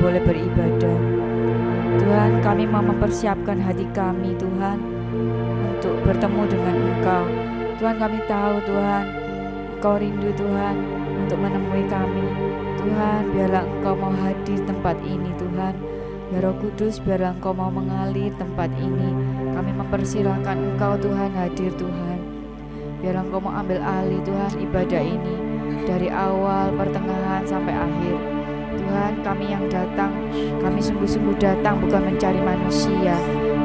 boleh beribadah. Tuhan, kami mau mempersiapkan hati kami Tuhan untuk bertemu dengan Engkau. Tuhan, kami tahu Tuhan Engkau rindu Tuhan untuk menemui kami. Tuhan, biarlah Engkau mau hadir tempat ini Tuhan. Ya Roh Kudus, biarlah Engkau mau mengalir tempat ini. Kami mempersilahkan Engkau Tuhan hadir Tuhan. Biarlah Engkau mau ambil alih Tuhan ibadah ini dari awal, pertengahan sampai akhir. Tuhan, kami yang datang, kami sungguh-sungguh datang bukan mencari manusia,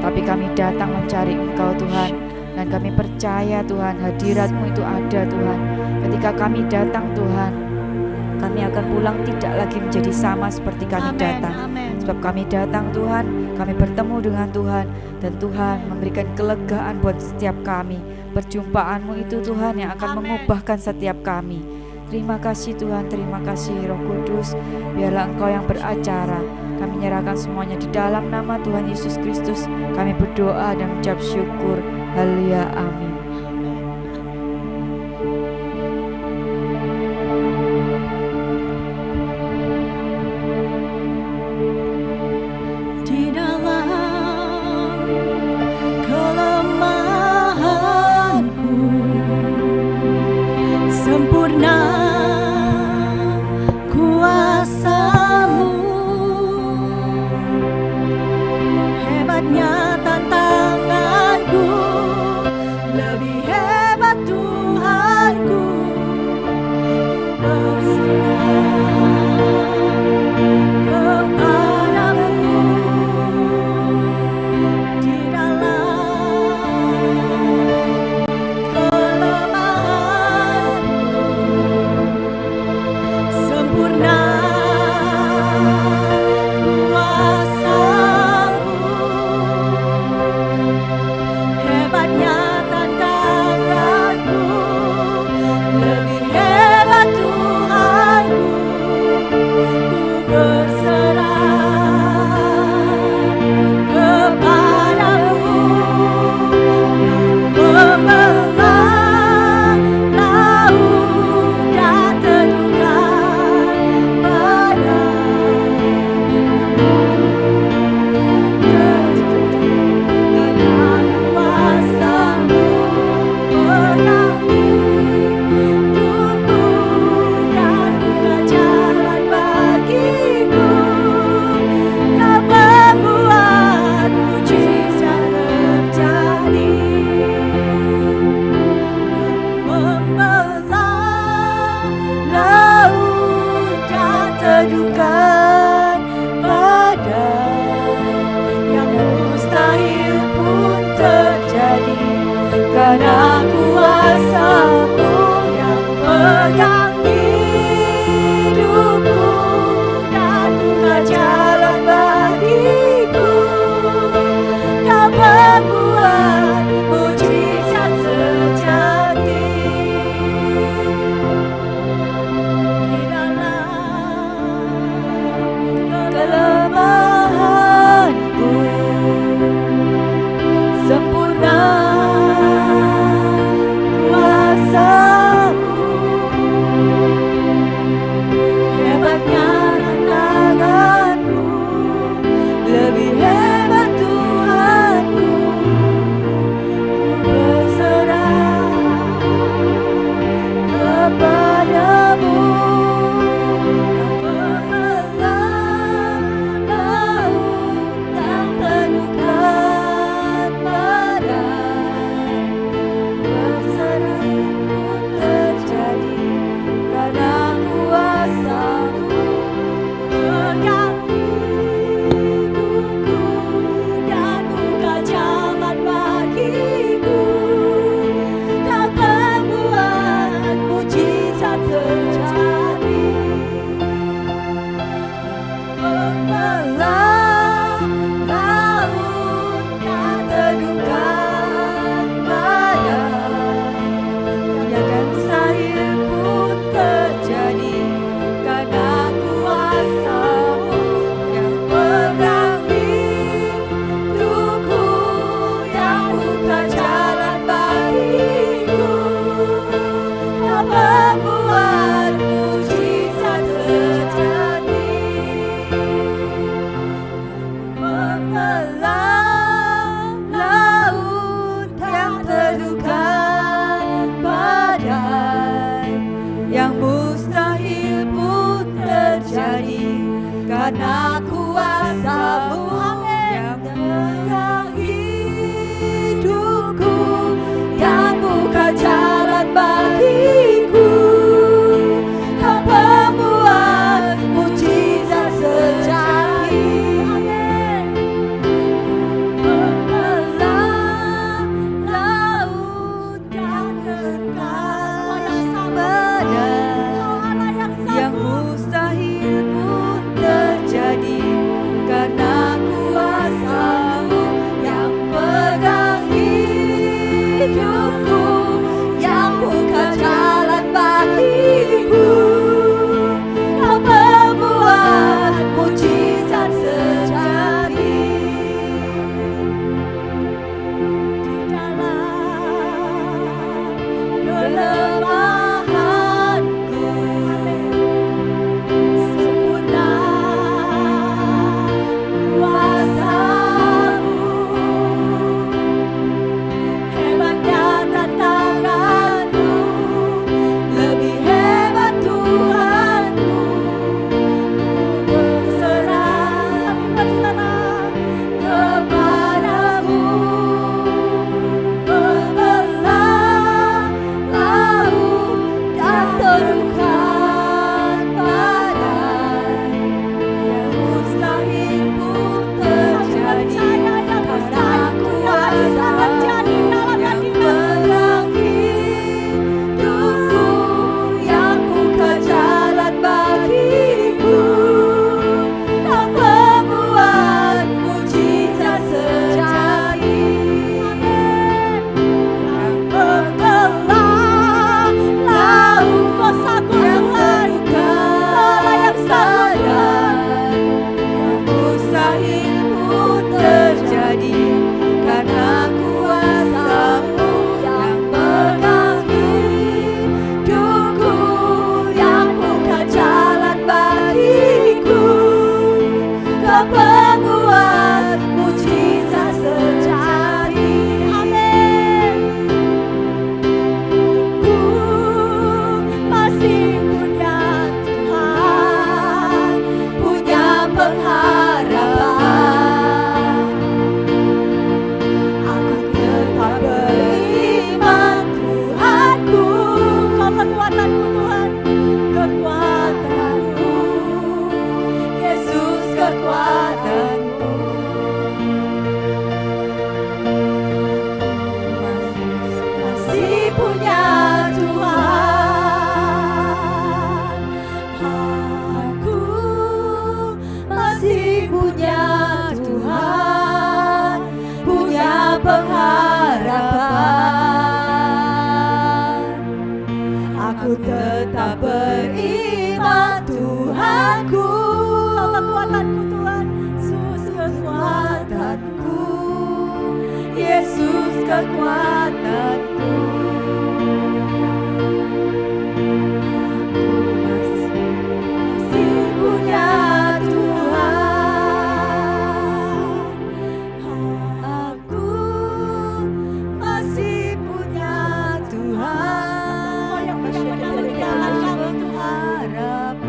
tapi kami datang mencari Engkau Tuhan. Dan kami percaya Tuhan hadirat-Mu itu ada Tuhan. Ketika kami datang Tuhan, kami akan pulang tidak lagi menjadi sama seperti kami datang. Sebab kami datang Tuhan, kami bertemu dengan Tuhan, dan Tuhan memberikan kelegaan buat setiap kami. Perjumpaan-Mu itu Tuhan yang akan mengubahkan setiap kami. Terima kasih Tuhan, terima kasih Roh Kudus. Biarlah Engkau yang beracara. Kami menyerahkan semuanya di dalam nama Tuhan Yesus Kristus. Kami berdoa dan mengucap syukur. Haleluya, amin. Di dalam kelemahanku sempurna kuasa-Mu, hebatnya tantanganku. karena kuasa-Mu yang pegang hidupku, yang buka jalan bagiku. Kau pembuat mujizat sejati, membelah laut dan terkal badai, yang mustahil pun terjadi karena kuasa-Mu yang pegang hidupku, yang buka jalan bagiku. Kau pembuat mujizat sejati. Di dalam kelemahanku sempurna kuasa-Mu, hebatnya tantanganku, lebih hebat Tuhanku. Berserah kepadamu, membelah laut dan terukkan badai, yang mustahil pun terjadi karena kuasa-Mu yang pegang hidupku, yang buka jalan bagiku. Kau pembuat mujizat sejati, yang membelah laut kuasa-Mu Tuhan, Allah yang sadar, yang mustahil pun terjadi karena kuasa-Mu yang pegang hidupku, yang buka jalan bagiku. Kau pembuat mujizat sejati. Amin. Ku masih punya Tuhan, punya pengharapan. Aku tetap beriman Tuhanku. Kau kekuatanku Tuhan, kekuatanku, Yesus kekuatanku. Masih punya Tuhan, aku masih punya Tuhan, punya pengharapan. Aku tetap beriman Tuhanku. Kau kekuatanku Tuhan, Yesus kekuatanku, Yesus kekuatanku. Masih punya Tuhan, aku masih punya Tuhan, yang benar-benar kami harapan.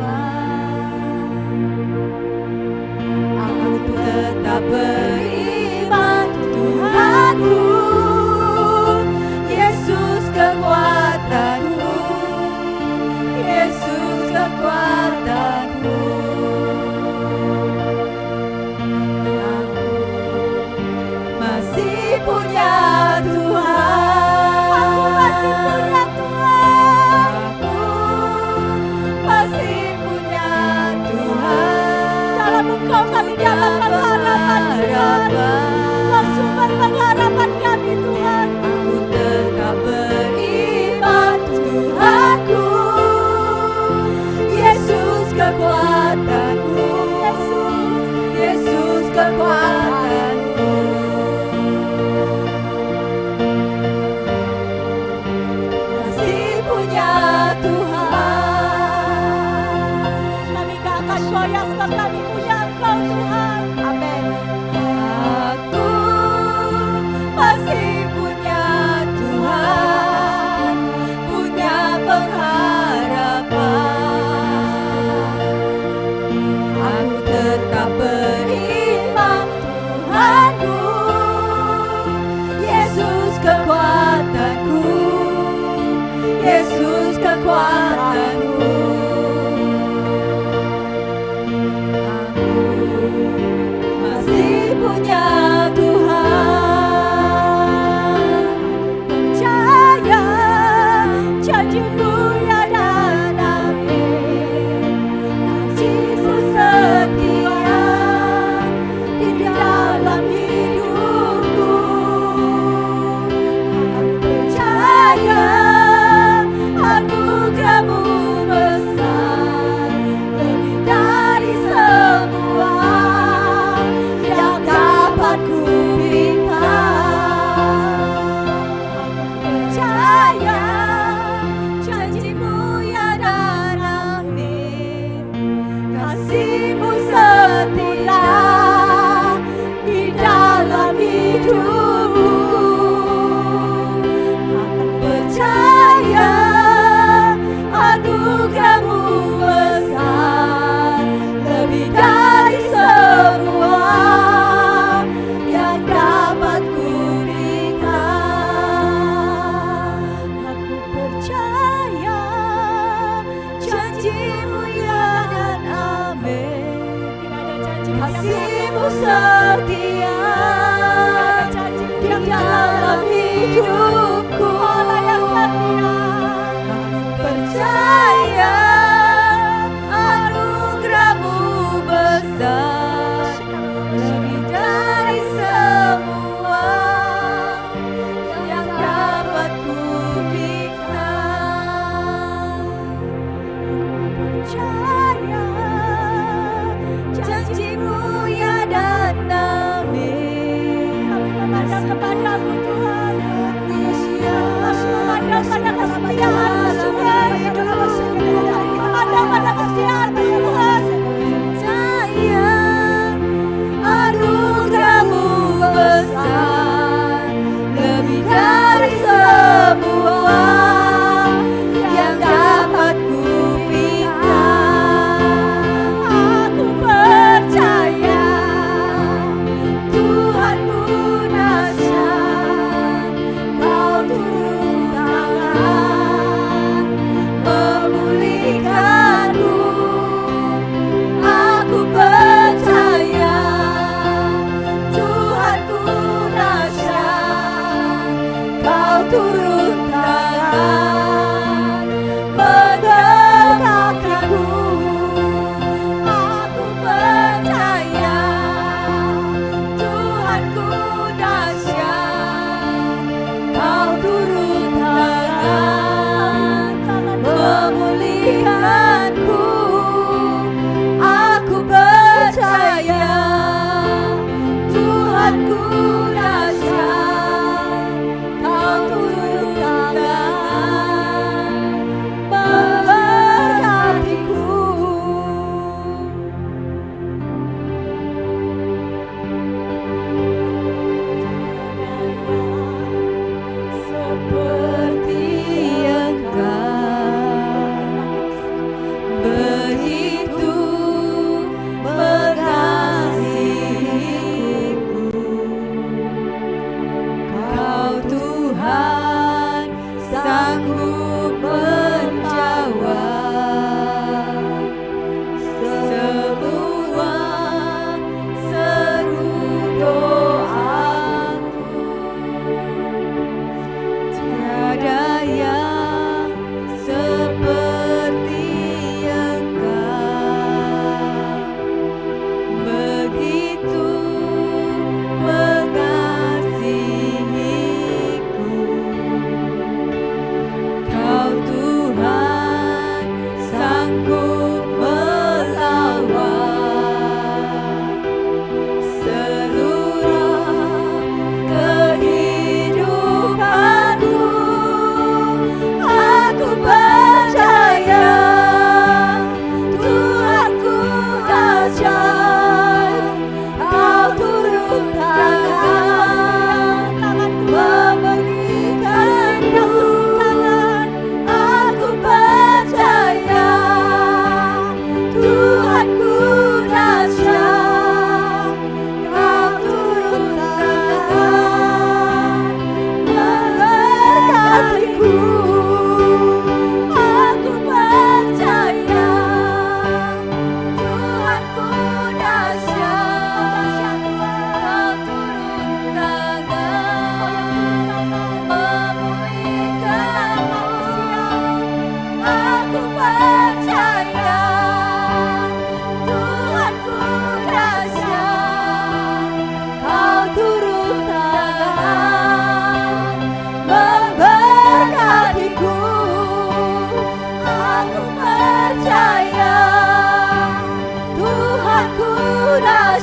Aku tetap beriman Tuhanku, Yesus kekuatanku, Yesus kekuatanku. Aku masih punya Tuhan, aku masih punya Tuhan, aku masih punya Tuhan. Dalam Engkau kami dapat pengharapan Tuhan, Kau sumber pengharapan kami Tuhan. Aku tetap beriman Tuhanku, Yesus kekuatanku, Yesus kekuatanku. Masih punya Tuhan, kami gak akan goyah sebab kami punya Engkau Tuhan. tetap beriman Tuhanku. Yesus kekuatanku, Yesus kekuatanku. Aku masih punya Tuhan, percaya janji-Mu ya dan amin. Janji-Mu setia di dalam hidupku. Aku percaya anugerah-Mu besar, lebih dari semua yang dapat ku minta. Percaya janji-Mu ya dan amin. Kasih-Mu setia di dalam hidupku. Aku percaya anugerah-Mu besar, lebih dari semua yang dapat ku minta. Aku percaya janji-Mu ya dan amin. Kasih-Mu setia di dalam hidupku. Aku percaya anugerah-Mu besar, lebih dari semua yang dapat ku minta. Percaya janji-Mu ya dan amin. Kami memandang kepada-Mu Tuhan,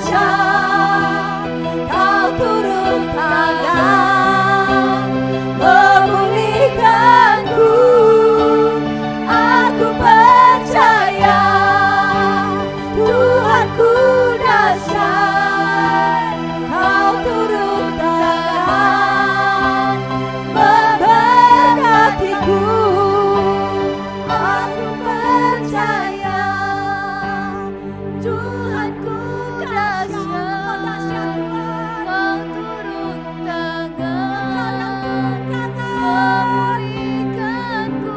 dahsyat, Kau turun tangan memulihkanku. Aku percaya Tuhanku dahsyat, Kau turun tangan memberkatiku. Aku percaya Tuhanku dahsyat, Kau turun tangan memulihkanku.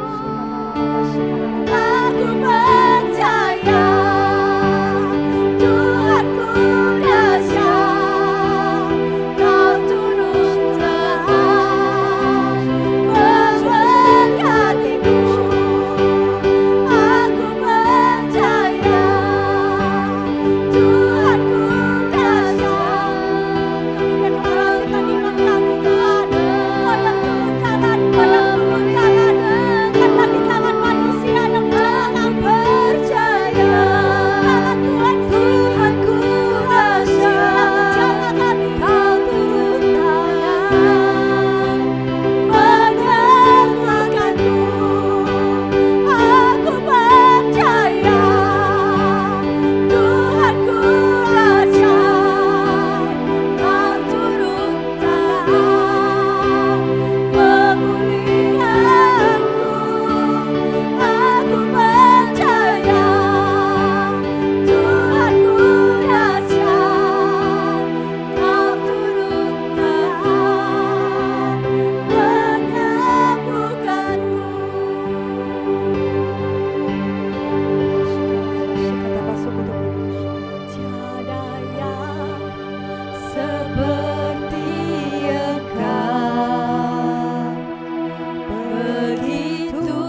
Aku percaya Tuhanku dahsyat, Kau turun tangan memberkatiku. Aku percaya Tuhanku dahsyat. Deklarasikan iman kami Tuhan. Kau yang turun tangan, Kau yang turun tangan, bukan lagi tangan manusia yang jangan percaya. Tangan Tuhan, Tuhanku dahsyat, jangan kami Kau turun tangan menyembuhkanku. Aku percaya Tuhanku dahsyat, Kau turun tangan memulihkanku. Aku percaya Tuhanku dahsyat, Kau turun tangan menyembuhkanku. Tiada yang seperti Engkau, begitu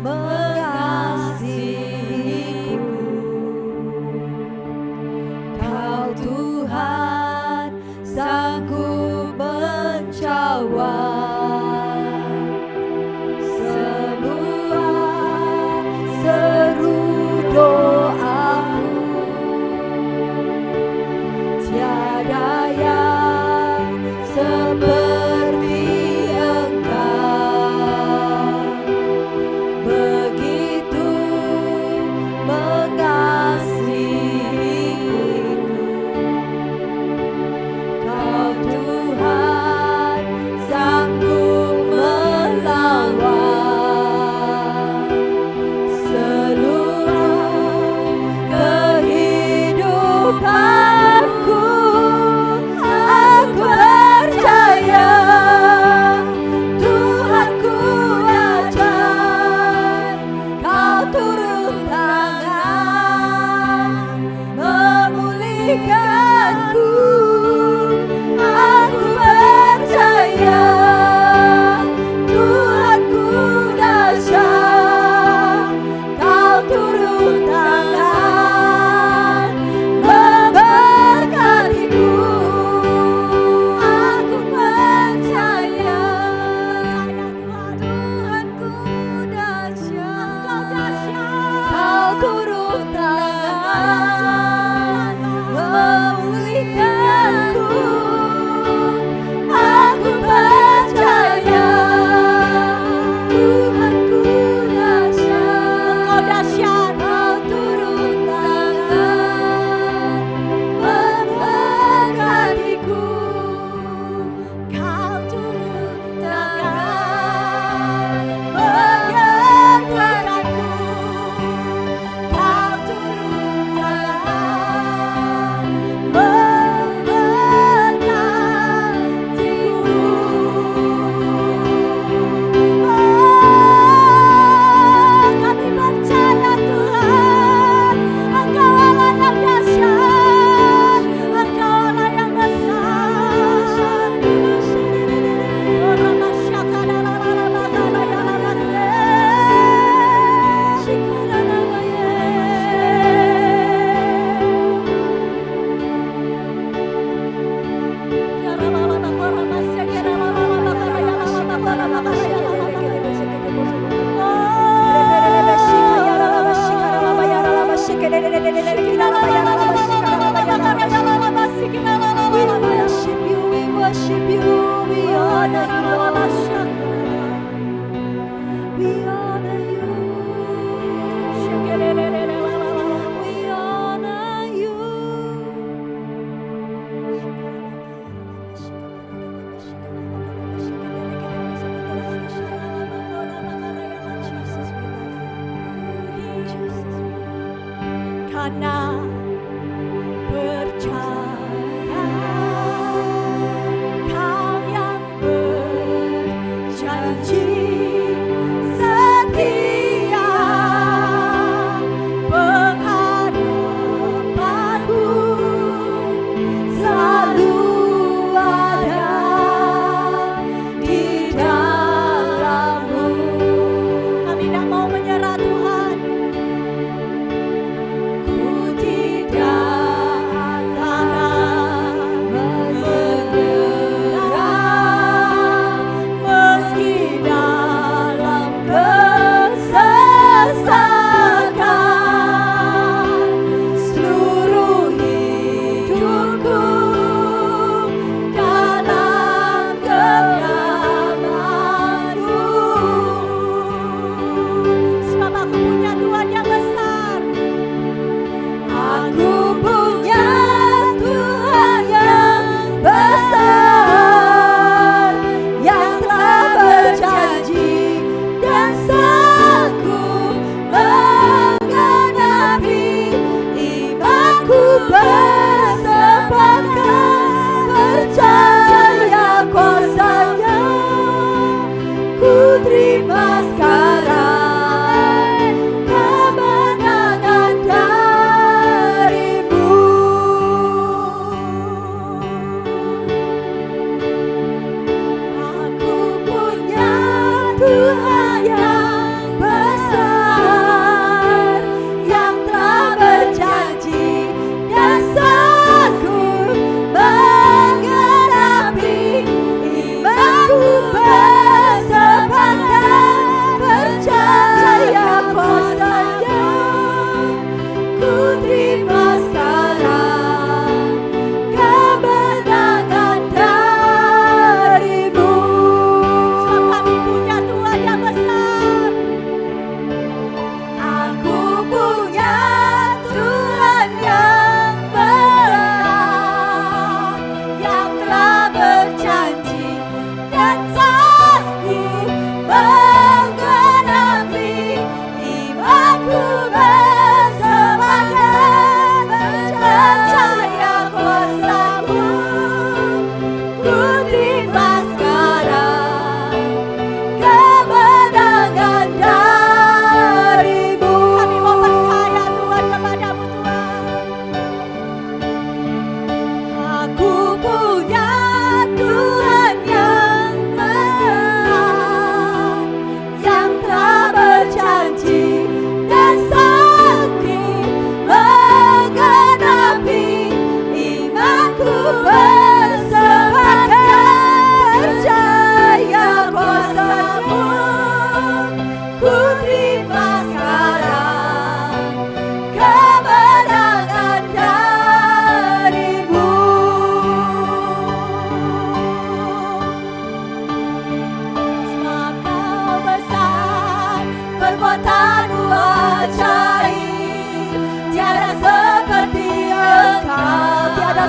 mengasihiku. Kau Tuhan sanggup menjawab semua seru doaku. Tiada yang seperti Engkau, begitu mengasihiku. Kau Tuhan sanggup melawan seluruh kehidupanku. Aku percaya Tuhanku dahsyat, Kau turun tangan memulihkanku. Aku percaya Tuhanku dahsyat, Kau turun tangan memberkatiku. Aku percaya Tuhanku dahsyat, Kau turun tangan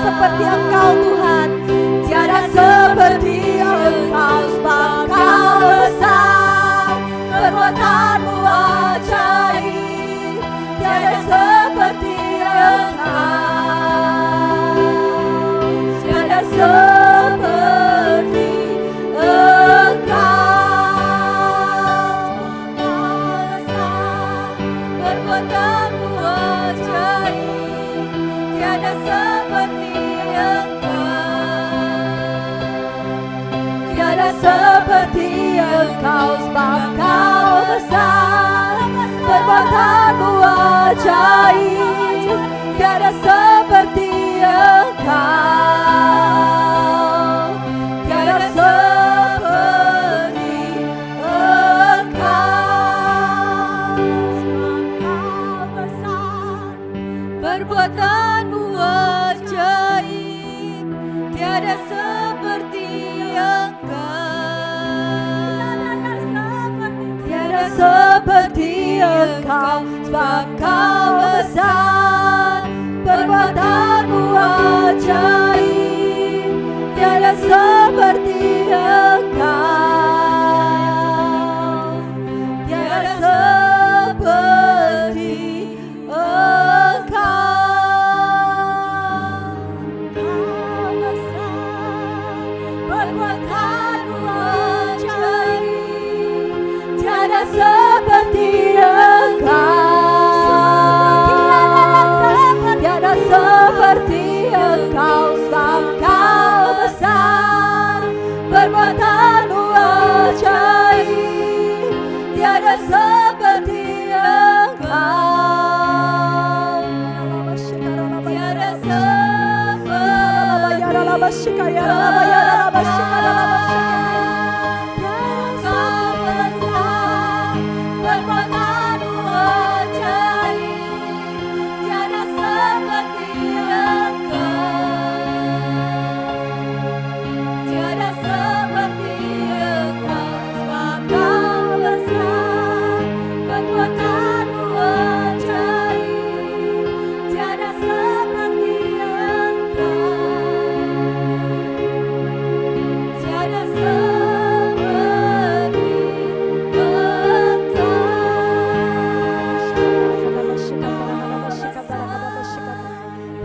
seperti Engkau Tuhan. Tiada seperti Engkau, sebab Engkau besar, perbuatanmu ajaib. Tiada seperti Engkau, tiada seperti perbuatanmu ajaib, tiada seperti Engkau, tiada seperti Engkau, sebab Engkau besar, perbuatanmu ajaib, tiada seperti Engkau, tiada seperti Engkau, perbuatanmu ajaib, tiada seperti Engkau, tiada seperti Engkau, sebab Engkau besar, perbuatanmu ajaib, tiada seperti Engkau, tiada seperti Engkau. Engkau besar, perbuatanmu ajaib, tiada seperti Engkau, tiada seperti Engkau, sebab Engkau besar, perbuatanmu ajaib, tiada seperti Engkau, tiada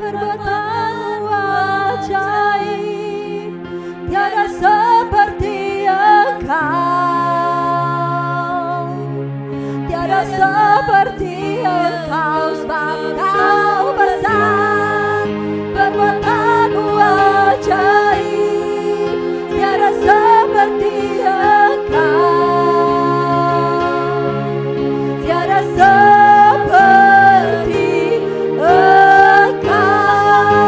perbuatanmu ajaib, tiada seperti Engkau, tiada seperti Engkau, sebab Engkau besar, perbuatanmu ajaib, tiada seperti Engkau, tiada seperti Engkau.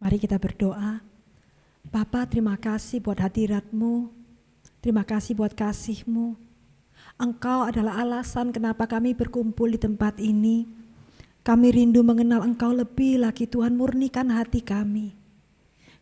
Mari kita berdoa. Bapa, terima kasih buat hadirat-Mu. Terima kasih buat kasih-Mu. Engkau adalah alasan kenapa kami berkumpul di tempat ini. Kami rindu mengenal Engkau lebih lagi, Tuhan, murnikan hati kami.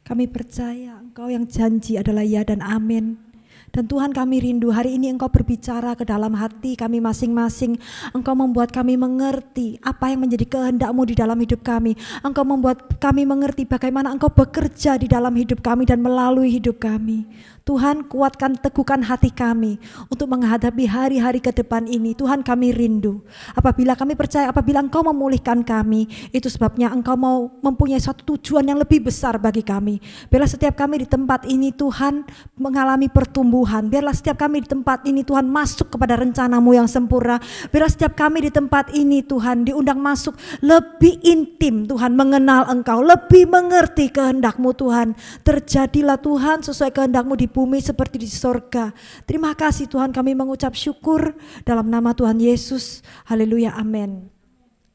Kami percaya Engkau yang janji adalah ya dan amin. Dan Tuhan, kami rindu hari ini Engkau berbicara ke dalam hati kami masing-masing. Engkau membuat kami mengerti apa yang menjadi kehendak-Mu di dalam hidup kami. Engkau membuat kami mengerti bagaimana Engkau bekerja di dalam hidup kami dan melalui hidup kami. Tuhan, kuatkan, teguhkan hati kami untuk menghadapi hari-hari ke depan ini. Tuhan, kami rindu. Apabila kami percaya, apabila Engkau memulihkan kami, itu sebabnya Engkau mau mempunyai suatu tujuan yang lebih besar bagi kami. Biarlah setiap kami di tempat ini, Tuhan, mengalami pertumbuhan. Biarlah setiap kami di tempat ini, Tuhan, masuk kepada rencana-Mu yang sempurna. Biarlah setiap kami di tempat ini, Tuhan, diundang masuk lebih intim, Tuhan, mengenal Engkau, lebih mengerti kehendak-Mu, Tuhan. Terjadilah, Tuhan, sesuai kehendak-Mu di bumi seperti di sorga. Terima kasih, Tuhan, kami mengucap syukur dalam nama Tuhan Yesus. Haleluya, amin.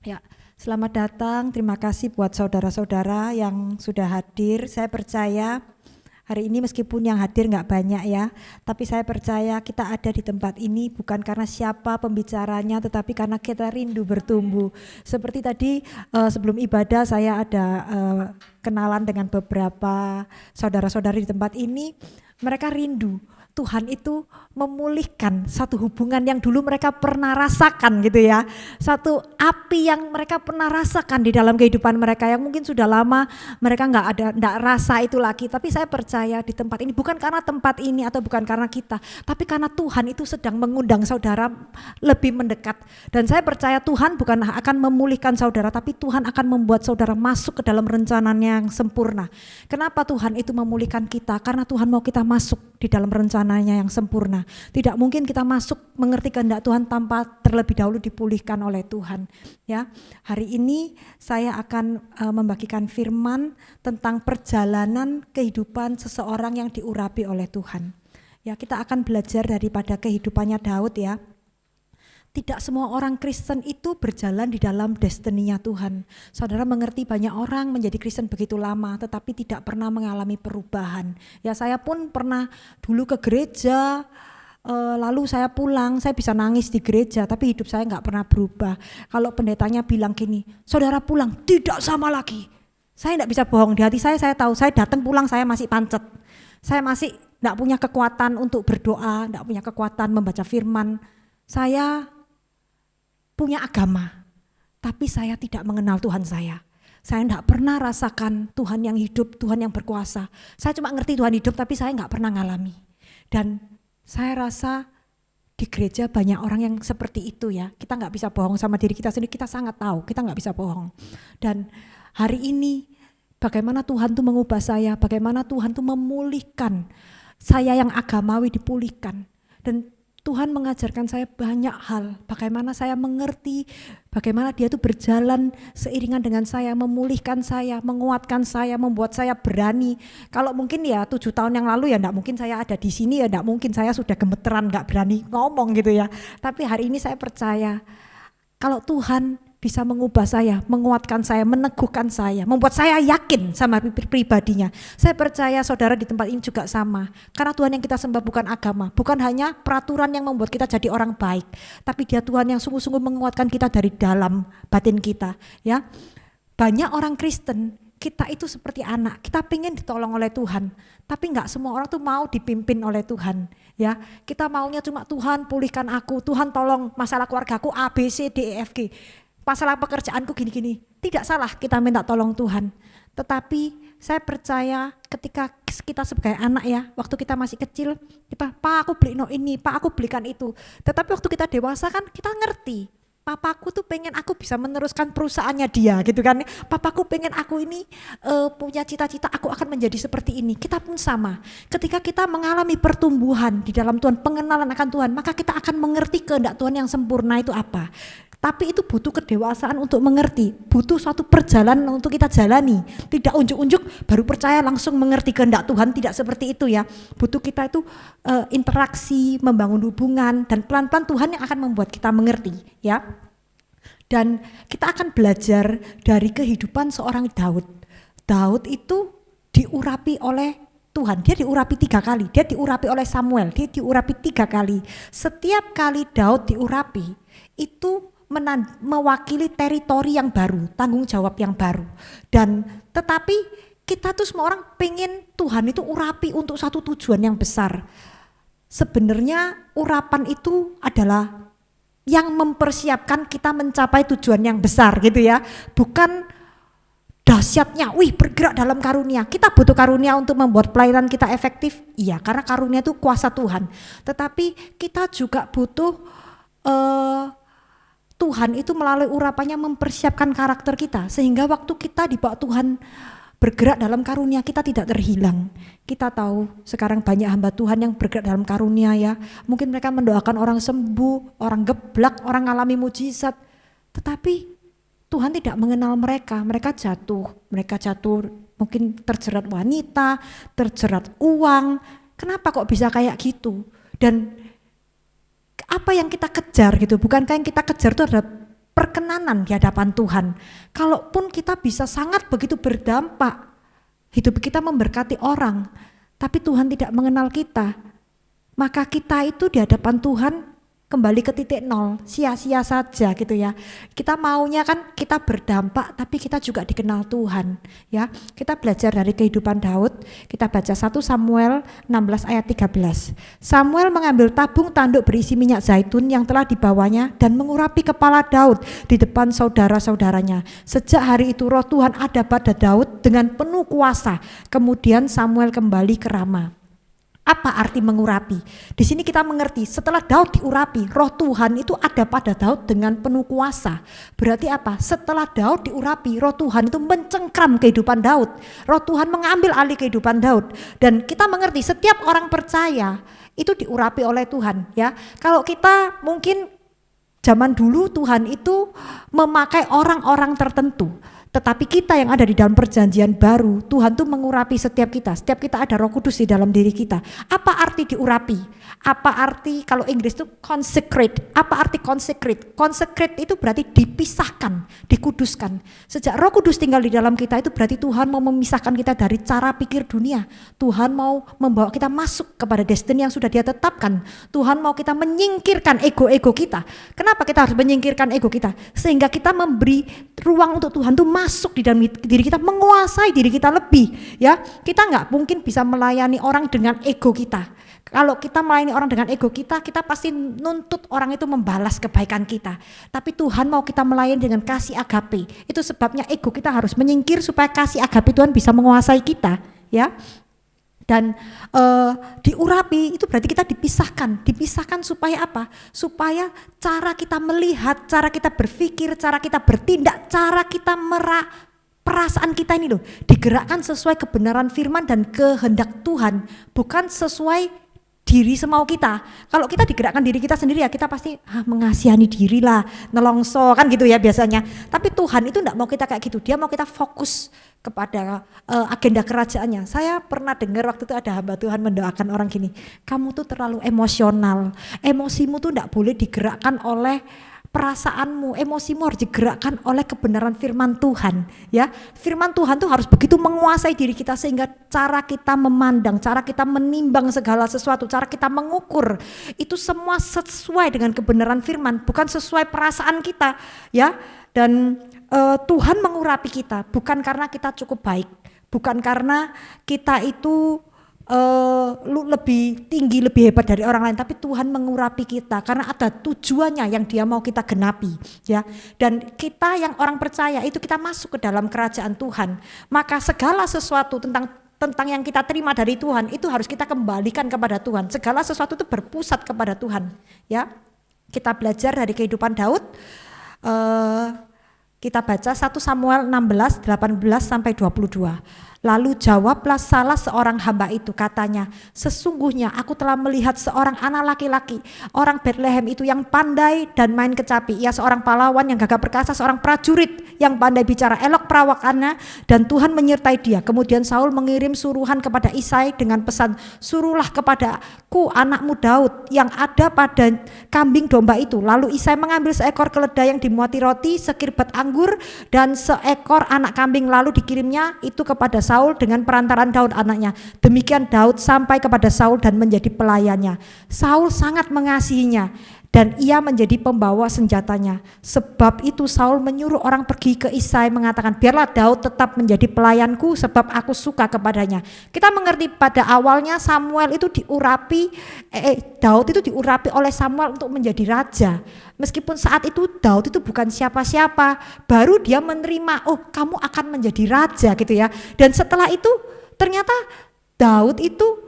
Ya, selamat datang. Terima kasih buat saudara-saudara yang sudah hadir. Saya percaya hari ini meskipun yang hadir nggak banyak ya, tapi saya percaya kita ada di tempat ini bukan karena siapa pembicaranya, tetapi karena kita rindu bertumbuh. Seperti tadi sebelum ibadah saya ada kenalan dengan beberapa saudara-saudari di tempat ini. Mereka rindu Tuhan itu memulihkan satu hubungan yang dulu mereka pernah rasakan gitu ya. Satu api yang mereka pernah rasakan di dalam kehidupan mereka yang mungkin sudah lama mereka nggak rasa itu lagi. Tapi saya percaya di tempat ini bukan karena tempat ini atau bukan karena kita, tapi karena Tuhan itu sedang mengundang saudara lebih mendekat. Dan saya percaya Tuhan bukan akan memulihkan saudara, tapi Tuhan akan membuat saudara masuk ke dalam rencananya yang sempurna. Kenapa Tuhan itu memulihkan kita? Karena Tuhan mau kita masuk di dalam rencananya yang sempurna. Tidak mungkin kita masuk mengerti kehendak Tuhan tanpa terlebih dahulu dipulihkan oleh Tuhan. Ya, hari ini saya akan membagikan firman tentang perjalanan kehidupan seseorang yang diurapi oleh Tuhan. Ya, kita akan belajar daripada kehidupannya Daud ya. Tidak semua orang Kristen itu berjalan di dalam destininya Tuhan. Saudara mengerti banyak orang menjadi Kristen begitu lama tetapi tidak pernah mengalami perubahan. Ya, saya pun pernah dulu ke gereja, lalu saya pulang, saya bisa nangis di gereja tapi hidup saya nggak pernah berubah. Kalau pendetanya bilang gini, saudara pulang tidak sama lagi. Saya nggak bisa bohong, di hati saya tahu saya datang pulang saya masih pancet. Saya masih nggak punya kekuatan untuk berdoa, nggak punya kekuatan membaca firman. Saya punya agama, tapi saya tidak mengenal Tuhan saya. Saya tidak pernah rasakan Tuhan yang hidup, Tuhan yang berkuasa. Saya cuma ngerti Tuhan hidup, tapi saya nggak pernah ngalami. Dan saya rasa di gereja banyak orang yang seperti itu ya. Kita nggak bisa bohong sama diri kita sendiri, kita sangat tahu, kita nggak bisa bohong. Dan hari ini bagaimana Tuhan tuh mengubah saya, bagaimana Tuhan tuh memulihkan saya yang agamawi dipulihkan. Dan Tuhan mengajarkan saya banyak hal, bagaimana saya mengerti, bagaimana dia itu berjalan seiringan dengan saya, memulihkan saya, menguatkan saya, membuat saya berani. Kalau mungkin ya 7 tahun yang lalu ya enggak mungkin saya ada di sini, ya enggak mungkin saya sudah gemeteran, enggak berani ngomong gitu ya. Tapi hari ini saya percaya kalau Tuhan bisa mengubah saya, menguatkan saya, meneguhkan saya, membuat saya yakin sama pribadinya. Saya percaya saudara di tempat ini juga sama. Karena Tuhan yang kita sembah bukan agama, bukan hanya peraturan yang membuat kita jadi orang baik, tapi Dia Tuhan yang sungguh-sungguh menguatkan kita dari dalam batin kita. Ya, banyak orang Kristen kita itu seperti anak, kita pengen ditolong oleh Tuhan, tapi nggak semua orang tuh mau dipimpin oleh Tuhan. Ya, kita maunya cuma Tuhan pulihkan aku, Tuhan tolong masalah keluargaku A B C D E F G. Masalah pekerjaanku gini-gini, tidak salah kita minta tolong Tuhan. Tetapi saya percaya ketika kita sebagai anak ya, waktu kita masih kecil, kita, Pak aku beli ini, Pak aku belikan itu. Tetapi waktu kita dewasa kan kita ngerti, papaku tuh pengen aku bisa meneruskan perusahaannya dia gitu kan. Papaku pengen aku ini punya cita-cita aku akan menjadi seperti ini. Kita pun sama, ketika kita mengalami pertumbuhan di dalam Tuhan, pengenalan akan Tuhan, maka kita akan mengerti kehendak Tuhan yang sempurna itu apa. Tapi itu butuh kedewasaan untuk mengerti, butuh suatu perjalanan untuk kita jalani. Tidak unjuk-unjuk baru percaya langsung mengerti kehendak Tuhan, tidak seperti itu ya. Butuh kita itu interaksi, membangun hubungan, dan pelan-pelan Tuhan yang akan membuat kita mengerti ya. Dan kita akan belajar dari kehidupan seorang Daud. Daud itu diurapi oleh Tuhan. Dia diurapi 3 kali. Dia diurapi oleh Samuel. Dia diurapi 3 kali. Setiap kali Daud diurapi itu mewakili teritori yang baru, tanggung jawab yang baru. Dan tetapi kita tuh semua orang pengen Tuhan itu urapi untuk satu tujuan yang besar. Sebenarnya urapan itu adalah yang mempersiapkan kita mencapai tujuan yang besar gitu ya. Bukan dahsyatnya, bergerak dalam karunia. Kita butuh karunia untuk membuat pelayanan kita efektif. Iya, karena karunia itu kuasa Tuhan. Tetapi kita juga butuh Tuhan itu melalui urapannya mempersiapkan karakter kita. Sehingga waktu kita dibawa Tuhan bergerak dalam karunia, kita tidak terhilang. Kita tahu sekarang banyak hamba Tuhan yang bergerak dalam karunia ya. Mungkin mereka mendoakan orang sembuh, orang geblak, orang alami mujizat. Tetapi Tuhan tidak mengenal mereka jatuh mungkin terjerat wanita, terjerat uang. Kenapa kok bisa kayak gitu? Dan apa yang kita kejar gitu, bukankah yang kita kejar itu adalah perkenanan di hadapan Tuhan. Kalaupun kita bisa sangat begitu berdampak, hidup kita memberkati orang, tapi Tuhan tidak mengenal kita, maka kita itu di hadapan Tuhan kembali ke titik nol, sia-sia saja gitu ya. Kita maunya kan kita berdampak tapi kita juga dikenal Tuhan ya. Kita belajar dari kehidupan Daud, kita baca 1 Samuel 16 ayat 13. Samuel mengambil tabung tanduk berisi minyak zaitun yang telah dibawanya dan mengurapi kepala Daud di depan saudara-saudaranya. Sejak hari itu roh Tuhan ada pada Daud dengan penuh kuasa. Kemudian Samuel kembali ke Rama. Apa arti mengurapi? Di sini kita mengerti setelah Daud diurapi, roh Tuhan itu ada pada Daud dengan penuh kuasa. Berarti apa? Setelah Daud diurapi, roh Tuhan itu mencengkram kehidupan Daud. Roh Tuhan mengambil alih kehidupan Daud. Dan kita mengerti setiap orang percaya itu diurapi oleh Tuhan ya. Kalau kita mungkin zaman dulu Tuhan itu memakai orang-orang tertentu. Tetapi kita yang ada di dalam perjanjian baru, Tuhan tuh mengurapi setiap kita. Setiap kita ada Roh Kudus di dalam diri kita. Apa arti diurapi? Apa arti kalau Inggris itu consecrate? Apa arti consecrate? Consecrate itu berarti dipisahkan, dikuduskan. Sejak Roh Kudus tinggal di dalam kita itu berarti Tuhan mau memisahkan kita dari cara pikir dunia. Tuhan mau membawa kita masuk kepada destiny yang sudah Dia tetapkan. Tuhan mau kita menyingkirkan ego-ego kita. Kenapa kita harus menyingkirkan ego kita? Sehingga kita memberi ruang untuk Tuhan tuh masuk di dalam diri kita, menguasai diri kita lebih ya. Kita nggak mungkin bisa melayani orang dengan ego kita. Kalau kita melayani orang dengan ego kita, kita pasti nuntut orang itu membalas kebaikan kita. Tapi Tuhan mau kita melayani dengan kasih agape. Itu sebabnya ego kita harus menyingkir supaya kasih agape Tuhan bisa menguasai kita ya. Dan diurapi itu berarti kita dipisahkan supaya apa? Supaya cara kita melihat, cara kita berpikir, cara kita bertindak, cara kita perasaan kita ini loh digerakkan sesuai kebenaran firman dan kehendak Tuhan, bukan sesuai diri semau kita. Kalau kita digerakkan diri kita sendiri ya kita pasti mengasihani diri lah, nelongso kan gitu ya biasanya. Tapi Tuhan itu enggak mau kita kayak gitu, Dia mau kita fokus kepada agenda kerajaannya. Saya pernah dengar waktu itu ada hamba Tuhan mendoakan orang gini, kamu tuh terlalu emosional, emosimu tuh enggak boleh digerakkan oleh perasaanmu, emosimu harus digerakkan oleh kebenaran firman Tuhan ya. Firman Tuhan tuh harus begitu menguasai diri kita sehingga cara kita memandang, cara kita menimbang segala sesuatu, cara kita mengukur itu semua sesuai dengan kebenaran firman, bukan sesuai perasaan kita ya. Dan Tuhan mengurapi kita bukan karena kita cukup baik, bukan karena kita itu lebih tinggi, lebih hebat dari orang lain, tapi Tuhan mengurapi kita karena ada tujuannya yang Dia mau kita genapi ya. Dan kita yang orang percaya itu kita masuk ke dalam kerajaan Tuhan, maka segala sesuatu tentang yang kita terima dari Tuhan itu harus kita kembalikan kepada Tuhan. Segala sesuatu itu berpusat kepada Tuhan ya. Kita belajar dari kehidupan Daud. Kita baca 1 Samuel 16, 18 sampai 22. Lalu jawablah salah seorang hamba itu, katanya, sesungguhnya aku telah melihat seorang anak laki-laki, orang Betlehem itu yang pandai dan main kecapi. Ia seorang pahlawan yang gagah perkasa, seorang prajurit yang pandai bicara, elok perawakannya, dan Tuhan menyertai dia. Kemudian Saul mengirim suruhan kepada Isai dengan pesan, suruhlah kepadaku anakmu Daud yang ada pada kambing domba itu. Lalu Isai mengambil seekor keledai yang dimuati roti, sekirbat anggur, dan seekor anak kambing, lalu dikirimnya itu kepada Saul dengan perantaran Daud anaknya. Demikian Daud sampai kepada Saul dan menjadi pelayannya. Saul sangat mengasihinya dan ia menjadi pembawa senjatanya. Sebab itu Saul menyuruh orang pergi ke Isai mengatakan, biarlah Daud tetap menjadi pelayanku sebab aku suka kepadanya. Kita mengerti pada awalnya Samuel itu Daud itu diurapi oleh Samuel untuk menjadi raja. Meskipun saat itu Daud itu bukan siapa-siapa, baru dia menerima, oh kamu akan menjadi raja gitu ya. Dan setelah itu ternyata Daud itu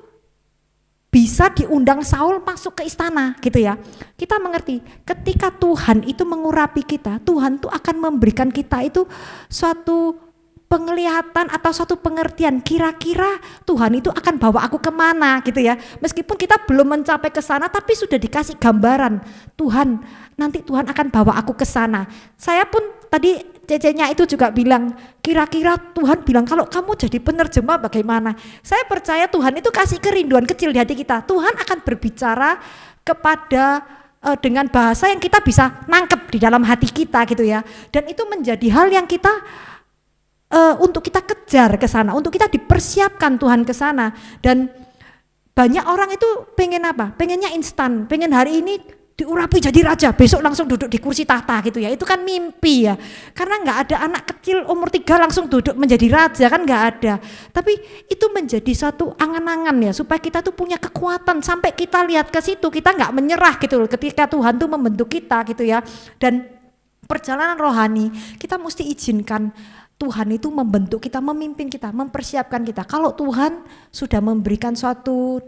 bisa diundang Saul masuk ke istana gitu ya. Kita mengerti ketika Tuhan itu mengurapi kita, Tuhan tuh akan memberikan kita itu suatu penglihatan atau suatu pengertian, kira-kira Tuhan itu akan bawa aku kemana gitu ya. Meskipun kita belum mencapai ke sana, tapi sudah dikasih gambaran, Tuhan nanti Tuhan akan bawa aku ke sana. Saya pun tadi Cecenya itu juga bilang, kira-kira Tuhan bilang kalau kamu jadi penerjemah bagaimana? Saya percaya Tuhan itu kasih kerinduan kecil di hati kita. Tuhan akan berbicara kepada dengan bahasa yang kita bisa nangkep di dalam hati kita gitu ya. Dan itu menjadi hal yang kita untuk kita kejar ke sana, untuk kita dipersiapkan Tuhan ke sana. Dan banyak orang itu pengen apa? Pengennya instan, pengen hari ini diurapi jadi raja, besok langsung duduk di kursi tahta gitu ya. Itu kan mimpi ya, karena nggak ada anak kecil umur 3 langsung duduk menjadi raja, kan nggak ada. Tapi itu menjadi satu angan-angan ya, supaya kita tuh punya kekuatan sampai kita lihat ke situ, kita nggak menyerah gitu loh ketika Tuhan tuh membentuk kita gitu ya. Dan perjalanan rohani kita mesti izinkan Tuhan itu membentuk kita, memimpin kita, mempersiapkan kita. Kalau Tuhan sudah memberikan suatu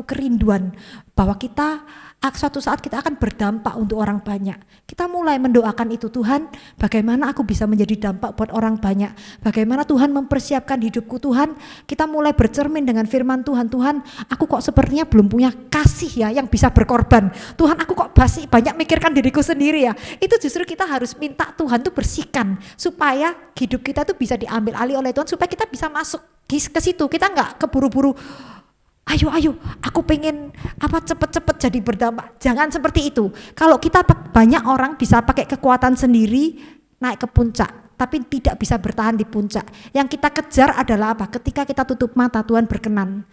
kerinduan bahwa kita suatu saat kita akan berdampak untuk orang banyak, kita mulai mendoakan itu, Tuhan bagaimana aku bisa menjadi dampak buat orang banyak, bagaimana Tuhan mempersiapkan hidupku, Tuhan kita mulai bercermin dengan firman Tuhan. Tuhan aku kok sepertinya belum punya kasih ya yang bisa berkorban, Tuhan aku kok banyak mikirkan diriku sendiri ya. Itu justru kita harus minta Tuhan tuh bersihkan supaya hidup kita tuh bisa diambil alih oleh Tuhan, supaya kita bisa masuk ke situ. Kita nggak keburu-buru ayo aku pengen cepet-cepet jadi berdampak. Jangan seperti itu. Kalau kita banyak orang bisa pakai kekuatan sendiri naik ke puncak, tapi tidak bisa bertahan di puncak. Yang kita kejar adalah apa? Ketika kita tutup mata Tuhan berkenan.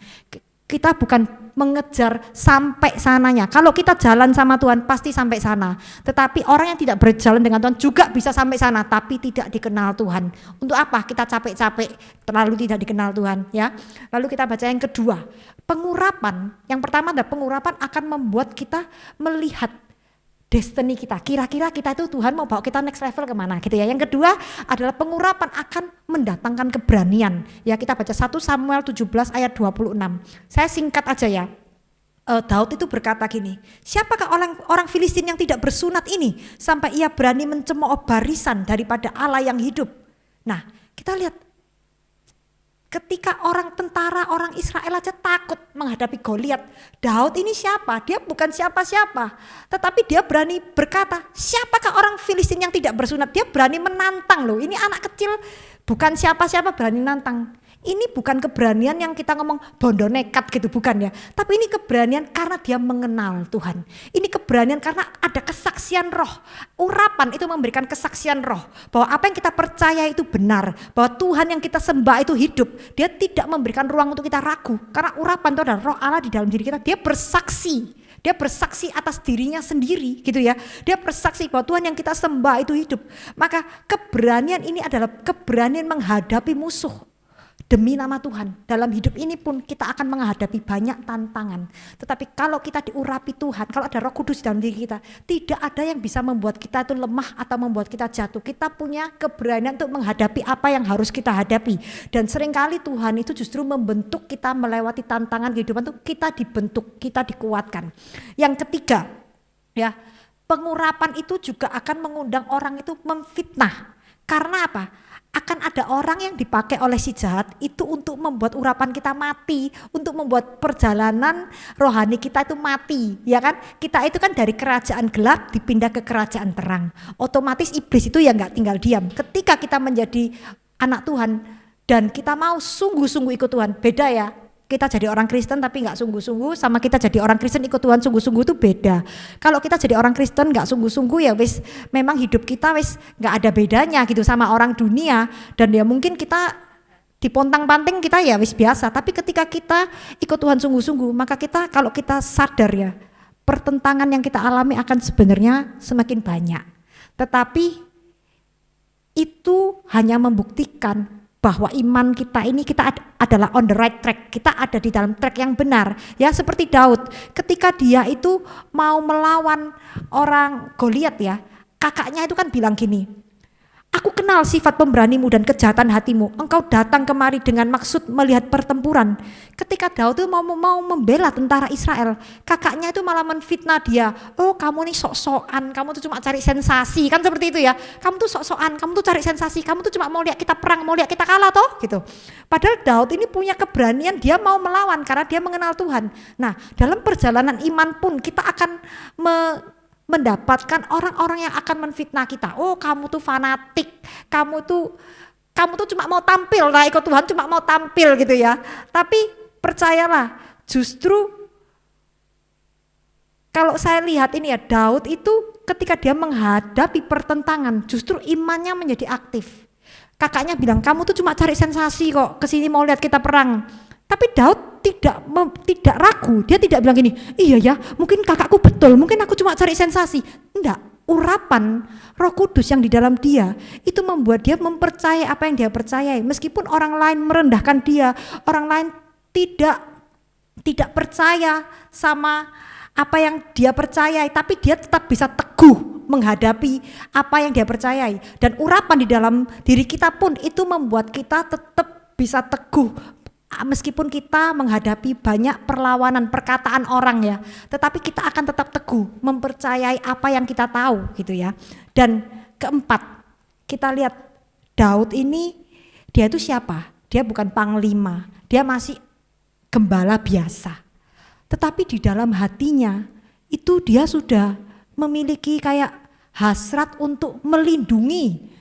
Kita bukan mengejar sampai sananya. Kalau kita jalan sama Tuhan pasti sampai sana. Tetapi orang yang tidak berjalan dengan Tuhan juga bisa sampai sana, tapi tidak dikenal Tuhan. Untuk apa kita capek-capek terlalu tidak dikenal Tuhan ya? Lalu kita baca yang kedua, pengurapan. Yang pertama adalah pengurapan akan membuat kita melihat destiny kita, kira-kira kita itu Tuhan mau bawa kita next level kemana gitu ya. Yang kedua adalah pengurapan akan mendatangkan keberanian ya. Kita baca 1 Samuel 17 ayat 26. Saya singkat aja ya. Daud itu berkata gini, siapakah orang Filistin yang tidak bersunat ini sampai ia berani mencemooh barisan daripada Allah yang hidup. Nah kita lihat ketika tentara orang Israel aja takut menghadapi Goliat, Daud ini siapa? Dia bukan siapa-siapa, tetapi dia berani berkata, siapakah orang Filistin yang tidak bersunat? Dia berani menantang loh. Ini anak kecil bukan siapa-siapa berani nantang. Ini bukan keberanian yang kita ngomong bondo nekat gitu, bukan ya. Tapi ini keberanian karena dia mengenal Tuhan. Ini keberanian karena ada kesaksian roh. Urapan itu memberikan kesaksian roh bahwa apa yang kita percaya itu benar, bahwa Tuhan yang kita sembah itu hidup. Dia tidak memberikan ruang untuk kita ragu, karena urapan itu adalah roh Allah di dalam diri kita. Dia bersaksi. Dia bersaksi atas dirinya sendiri gitu ya. Dia bersaksi bahwa Tuhan yang kita sembah itu hidup. Maka keberanian ini adalah keberanian menghadapi musuh demi nama Tuhan. Dalam hidup ini pun kita akan menghadapi banyak tantangan. Tetapi kalau kita diurapi Tuhan, kalau ada Roh Kudus dalam diri kita, tidak ada yang bisa membuat kita itu lemah atau membuat kita jatuh. Kita punya keberanian untuk menghadapi apa yang harus kita hadapi. Dan seringkali Tuhan itu justru membentuk kita melewati tantangan kehidupan itu, kita dibentuk, kita dikuatkan. Yang ketiga, ya, pengurapan itu juga akan mengundang orang itu memfitnah. Karena apa? akan ada orang yang dipakai oleh si jahat itu untuk membuat urapan kita mati, untuk membuat perjalanan rohani kita itu mati, ya kan? Kita itu kan dari kerajaan gelap dipindah ke kerajaan terang. Otomatis iblis itu ya nggak tinggal diam. Ketika kita menjadi anak Tuhan dan kita mau sungguh-sungguh ikut Tuhan, beda ya. Kita jadi orang Kristen tapi nggak sungguh-sungguh sama kita jadi orang Kristen ikut Tuhan sungguh-sungguh itu beda. Kalau kita jadi orang Kristen nggak sungguh-sungguh ya wis memang hidup kita wis nggak ada bedanya gitu sama orang dunia, dan ya mungkin kita dipontang-panting kita ya wis biasa. Tapi ketika kita ikut Tuhan sungguh-sungguh, maka kita kalau kita sadar ya pertentangan yang kita alami akan sebenarnya semakin banyak. Tetapi itu hanya membuktikan bahwa iman kita ini kita adalah on the right track, kita ada di dalam track yang benar. Ya seperti Daud, ketika dia itu mau melawan orang Goliat ya, kakaknya itu kan bilang gini, aku kenal sifat pemberanimu dan kejahatan hatimu, engkau datang kemari dengan maksud melihat pertempuran. Ketika Daud itu mau membela tentara Israel, kakaknya itu malah menfitnah dia, oh kamu nih sok-sokan, kamu tuh cuma cari sensasi, kan seperti itu ya, kamu tuh sok-sokan, kamu tuh cari sensasi, kamu tuh cuma mau lihat kita perang, mau lihat kita kalah toh gitu. Padahal Daud ini punya keberanian, dia mau melawan karena dia mengenal Tuhan. Nah dalam perjalanan iman pun kita akan mendapatkan orang-orang yang akan menfitnah kita. Oh kamu tuh fanatik, kamu tuh cuma mau tampil, nah ikut Tuhan cuma mau tampil gitu ya. Tapi percayalah, justru kalau saya lihat ini ya, Daud itu ketika dia menghadapi pertentangan justru imannya menjadi aktif. Kakaknya bilang kamu tuh cuma cari sensasi kok, kesini mau lihat kita perang. Tapi Daud tidak ragu, dia tidak bilang gini, iya ya mungkin kakakku betul, mungkin aku cuma cari sensasi. Enggak, urapan Roh Kudus yang di dalam dia itu membuat dia mempercayai apa yang dia percayai. Meskipun orang lain merendahkan dia, orang lain tidak percaya sama apa yang dia percayai, tapi dia tetap bisa teguh menghadapi apa yang dia percayai. Dan urapan di dalam diri kita pun itu membuat kita tetap bisa teguh meskipun kita menghadapi banyak perlawanan perkataan orang ya, tetapi kita akan tetap teguh mempercayai apa yang kita tahu gitu ya. Dan keempat, kita lihat Daud ini dia itu siapa? Dia bukan panglima, dia masih gembala biasa. Tetapi di dalam hatinya itu dia sudah memiliki kayak hasrat untuk melindungi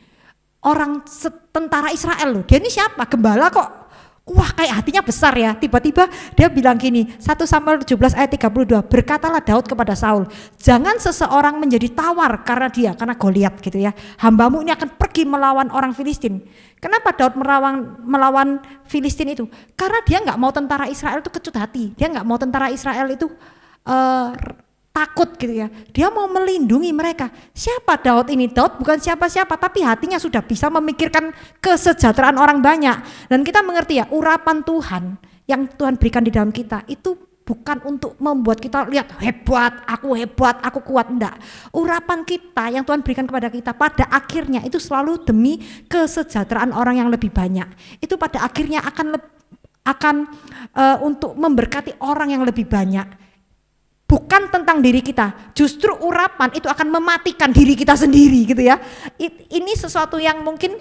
orang tentara Israel loh. Dia ini siapa? Gembala kok. Wah kayak hatinya besar ya, tiba-tiba dia bilang gini, 1 Samuel 17 ayat 32, berkatalah Daud kepada Saul, jangan seseorang menjadi tawar karena Goliat gitu ya, hambamu ini akan pergi melawan orang Filistin. Kenapa Daud melawan Filistin itu? Karena dia nggak mau tentara Israel itu kecut hati, dia nggak mau tentara Israel itu takut gitu ya, dia mau melindungi mereka. Siapa Daud ini? Daud bukan siapa-siapa, tapi hatinya sudah bisa memikirkan kesejahteraan orang banyak. Dan kita mengerti ya, urapan Tuhan yang Tuhan berikan di dalam kita itu bukan untuk membuat kita lihat hebat, aku kuat, enggak. Urapan kita yang Tuhan berikan kepada kita pada akhirnya itu selalu demi kesejahteraan orang yang lebih banyak. Itu pada akhirnya akan untuk memberkati orang yang lebih banyak. Bukan tentang diri kita, justru urapan itu akan mematikan diri kita sendiri gitu ya. Ini sesuatu yang mungkin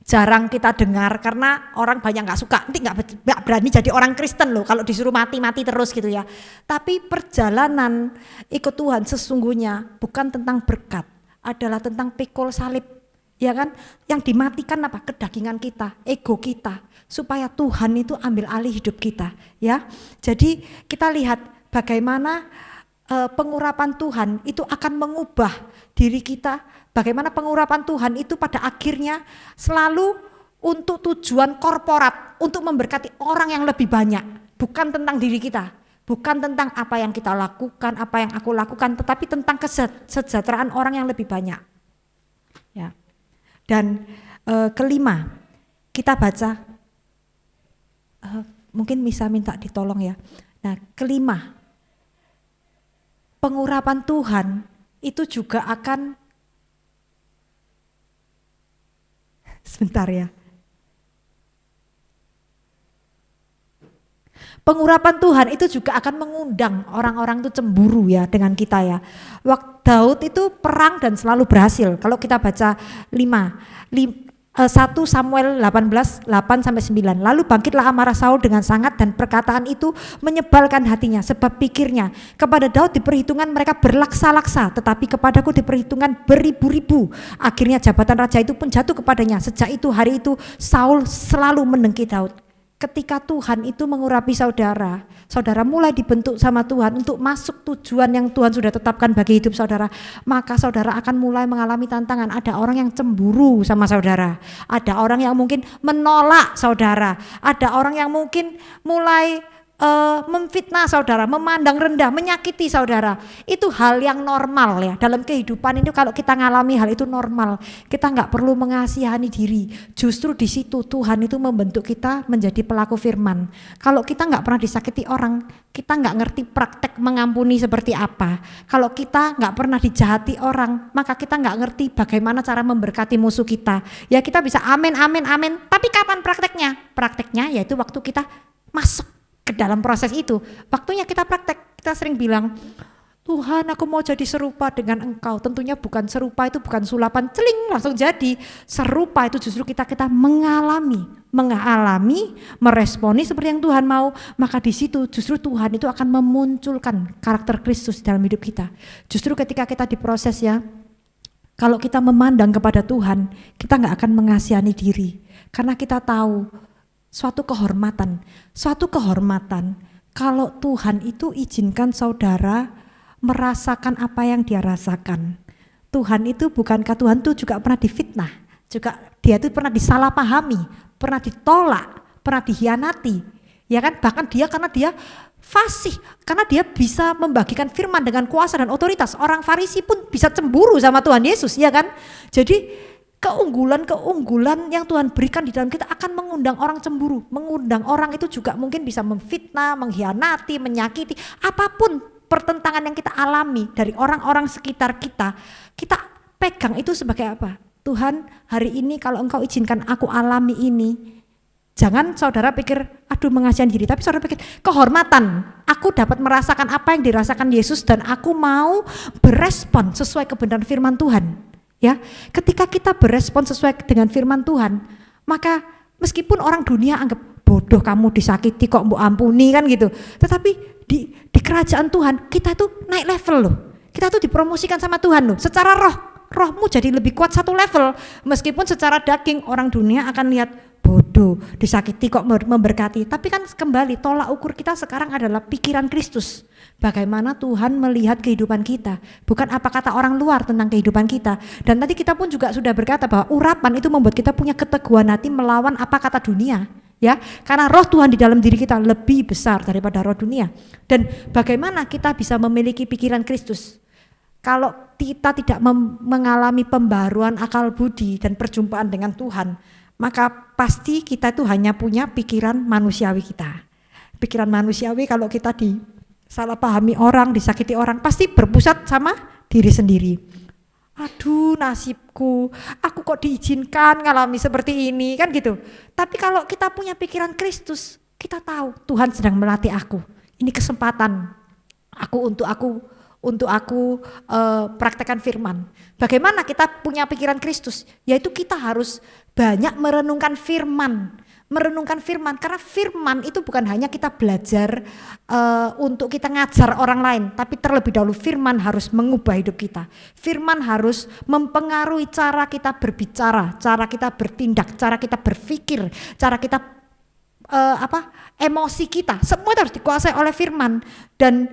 jarang kita dengar karena orang banyak nggak suka, nanti nggak berani jadi orang Kristen loh kalau disuruh mati terus gitu ya. Tapi perjalanan ikut Tuhan sesungguhnya bukan tentang berkat, adalah tentang pikul salib, ya kan? Yang dimatikan apa? Kedagingan kita, ego kita, supaya Tuhan itu ambil alih hidup kita, ya. Jadi kita lihat bagaimana pengurapan Tuhan itu akan mengubah diri kita, bagaimana pengurapan Tuhan itu pada akhirnya selalu untuk tujuan korporat, untuk memberkati orang yang lebih banyak, bukan tentang diri kita, bukan tentang apa yang kita lakukan, apa yang aku lakukan, tetapi tentang kesejahteraan orang yang lebih banyak. Ya. Dan kelima, kita baca, mungkin bisa minta ditolong ya. Nah, kelima, pengurapan Tuhan itu juga akan, sebentar ya. Pengurapan Tuhan itu juga akan mengundang orang-orang itu cemburu ya dengan kita ya. Waktu Daud itu perang dan selalu berhasil. Kalau kita baca 1 Samuel 18, 8-9. Lalu bangkitlah amarah Saul dengan sangat dan perkataan itu menyebalkan hatinya sebab pikirnya kepada Daud diperhitungan mereka berlaksa-laksa tetapi kepadaku diperhitungan beribu-ribu. Akhirnya jabatan raja itu pun jatuh kepadanya. Sejak itu hari itu Saul selalu mendengki Daud. Ketika Tuhan itu mengurapi saudara, saudara mulai dibentuk sama Tuhan untuk masuk tujuan yang Tuhan sudah tetapkan bagi hidup saudara, maka saudara akan mulai mengalami tantangan. Ada orang yang cemburu sama saudara, ada orang yang mungkin menolak saudara, ada orang yang mungkin mulai memfitnah saudara, memandang rendah, menyakiti saudara. Itu hal yang normal ya dalam kehidupan itu. Kalau kita ngalami hal itu normal, kita nggak perlu mengasihani diri. Justru di situ Tuhan itu membentuk kita menjadi pelaku firman. Kalau kita nggak pernah disakiti orang, kita nggak ngerti praktek mengampuni seperti apa. Kalau kita nggak pernah dijahati orang, maka kita nggak ngerti bagaimana cara memberkati musuh kita. Ya kita bisa amin amin amin, tapi kapan prakteknya? Prakteknya yaitu waktu kita masuk ke dalam proses itu. Waktunya kita praktek. Kita sering bilang, Tuhan aku mau jadi serupa dengan Engkau. Tentunya bukan serupa itu bukan sulapan celing langsung jadi. Serupa itu justru kita mengalami, meresponi seperti yang Tuhan mau. Maka di situ justru Tuhan itu akan memunculkan karakter Kristus dalam hidup kita. Justru ketika kita diproses ya, kalau kita memandang kepada Tuhan, kita nggak akan mengasihani diri. Karena kita tahu suatu kehormatan kalau Tuhan itu izinkan saudara merasakan apa yang dia rasakan. Tuhan itu bukankah Tuhan itu juga pernah difitnah, juga dia itu pernah disalahpahami, pernah ditolak, pernah dikhianati, ya kan? Bahkan dia karena dia fasih, karena dia bisa membagikan firman dengan kuasa dan otoritas. Orang Farisi pun bisa cemburu sama Tuhan Yesus, ya kan? Jadi keunggulan yang Tuhan berikan di dalam kita akan mengundang orang cemburu, mengundang orang itu juga mungkin bisa memfitnah, mengkhianati, menyakiti, apapun pertentangan yang kita alami dari orang-orang sekitar kita, kita pegang itu sebagai apa? Tuhan, hari ini kalau Engkau izinkan aku alami ini, jangan saudara pikir aduh mengasihani diri, tapi saudara pikir kehormatan, aku dapat merasakan apa yang dirasakan Yesus dan aku mau berespon sesuai kebenaran firman Tuhan. Ya, ketika kita berespon sesuai dengan firman Tuhan, maka meskipun orang dunia anggap bodoh kamu disakiti kok mbok ampuni kan gitu. Tetapi di kerajaan Tuhan kita tuh naik level loh. Kita tuh dipromosikan sama Tuhan loh. Secara rohmu jadi lebih kuat satu level. Meskipun secara daging orang dunia akan lihat bodoh, disakiti kok memberkati. Tapi kan kembali tolak ukur kita sekarang adalah pikiran Kristus. Bagaimana Tuhan melihat kehidupan kita, bukan apa kata orang luar tentang kehidupan kita. Dan tadi kita pun juga sudah berkata bahwa urapan itu membuat kita punya keteguhan hati melawan apa kata dunia, ya. Karena roh Tuhan di dalam diri kita lebih besar daripada roh dunia. Dan bagaimana kita bisa memiliki pikiran Kristus? Kalau kita tidak mengalami pembaruan akal budi dan perjumpaan dengan Tuhan, maka pasti kita itu hanya punya pikiran manusiawi kita. Pikiran manusiawi kalau kita salah pahami orang, disakiti orang, pasti berpusat sama diri sendiri. Aduh nasibku, aku kok diizinkan ngalami seperti ini, kan gitu. Tapi kalau kita punya pikiran Kristus, kita tahu Tuhan sedang melatih aku. Ini kesempatan untuk aku praktekkan firman. Bagaimana kita punya pikiran Kristus? Yaitu kita harus banyak merenungkan firman. Karena firman itu bukan hanya kita belajar untuk kita ngajar orang lain, tapi terlebih dahulu firman harus mengubah hidup kita. Firman harus mempengaruhi cara kita berbicara, cara kita bertindak, cara kita berpikir, cara kita emosi kita. Semua itu harus dikuasai oleh firman, dan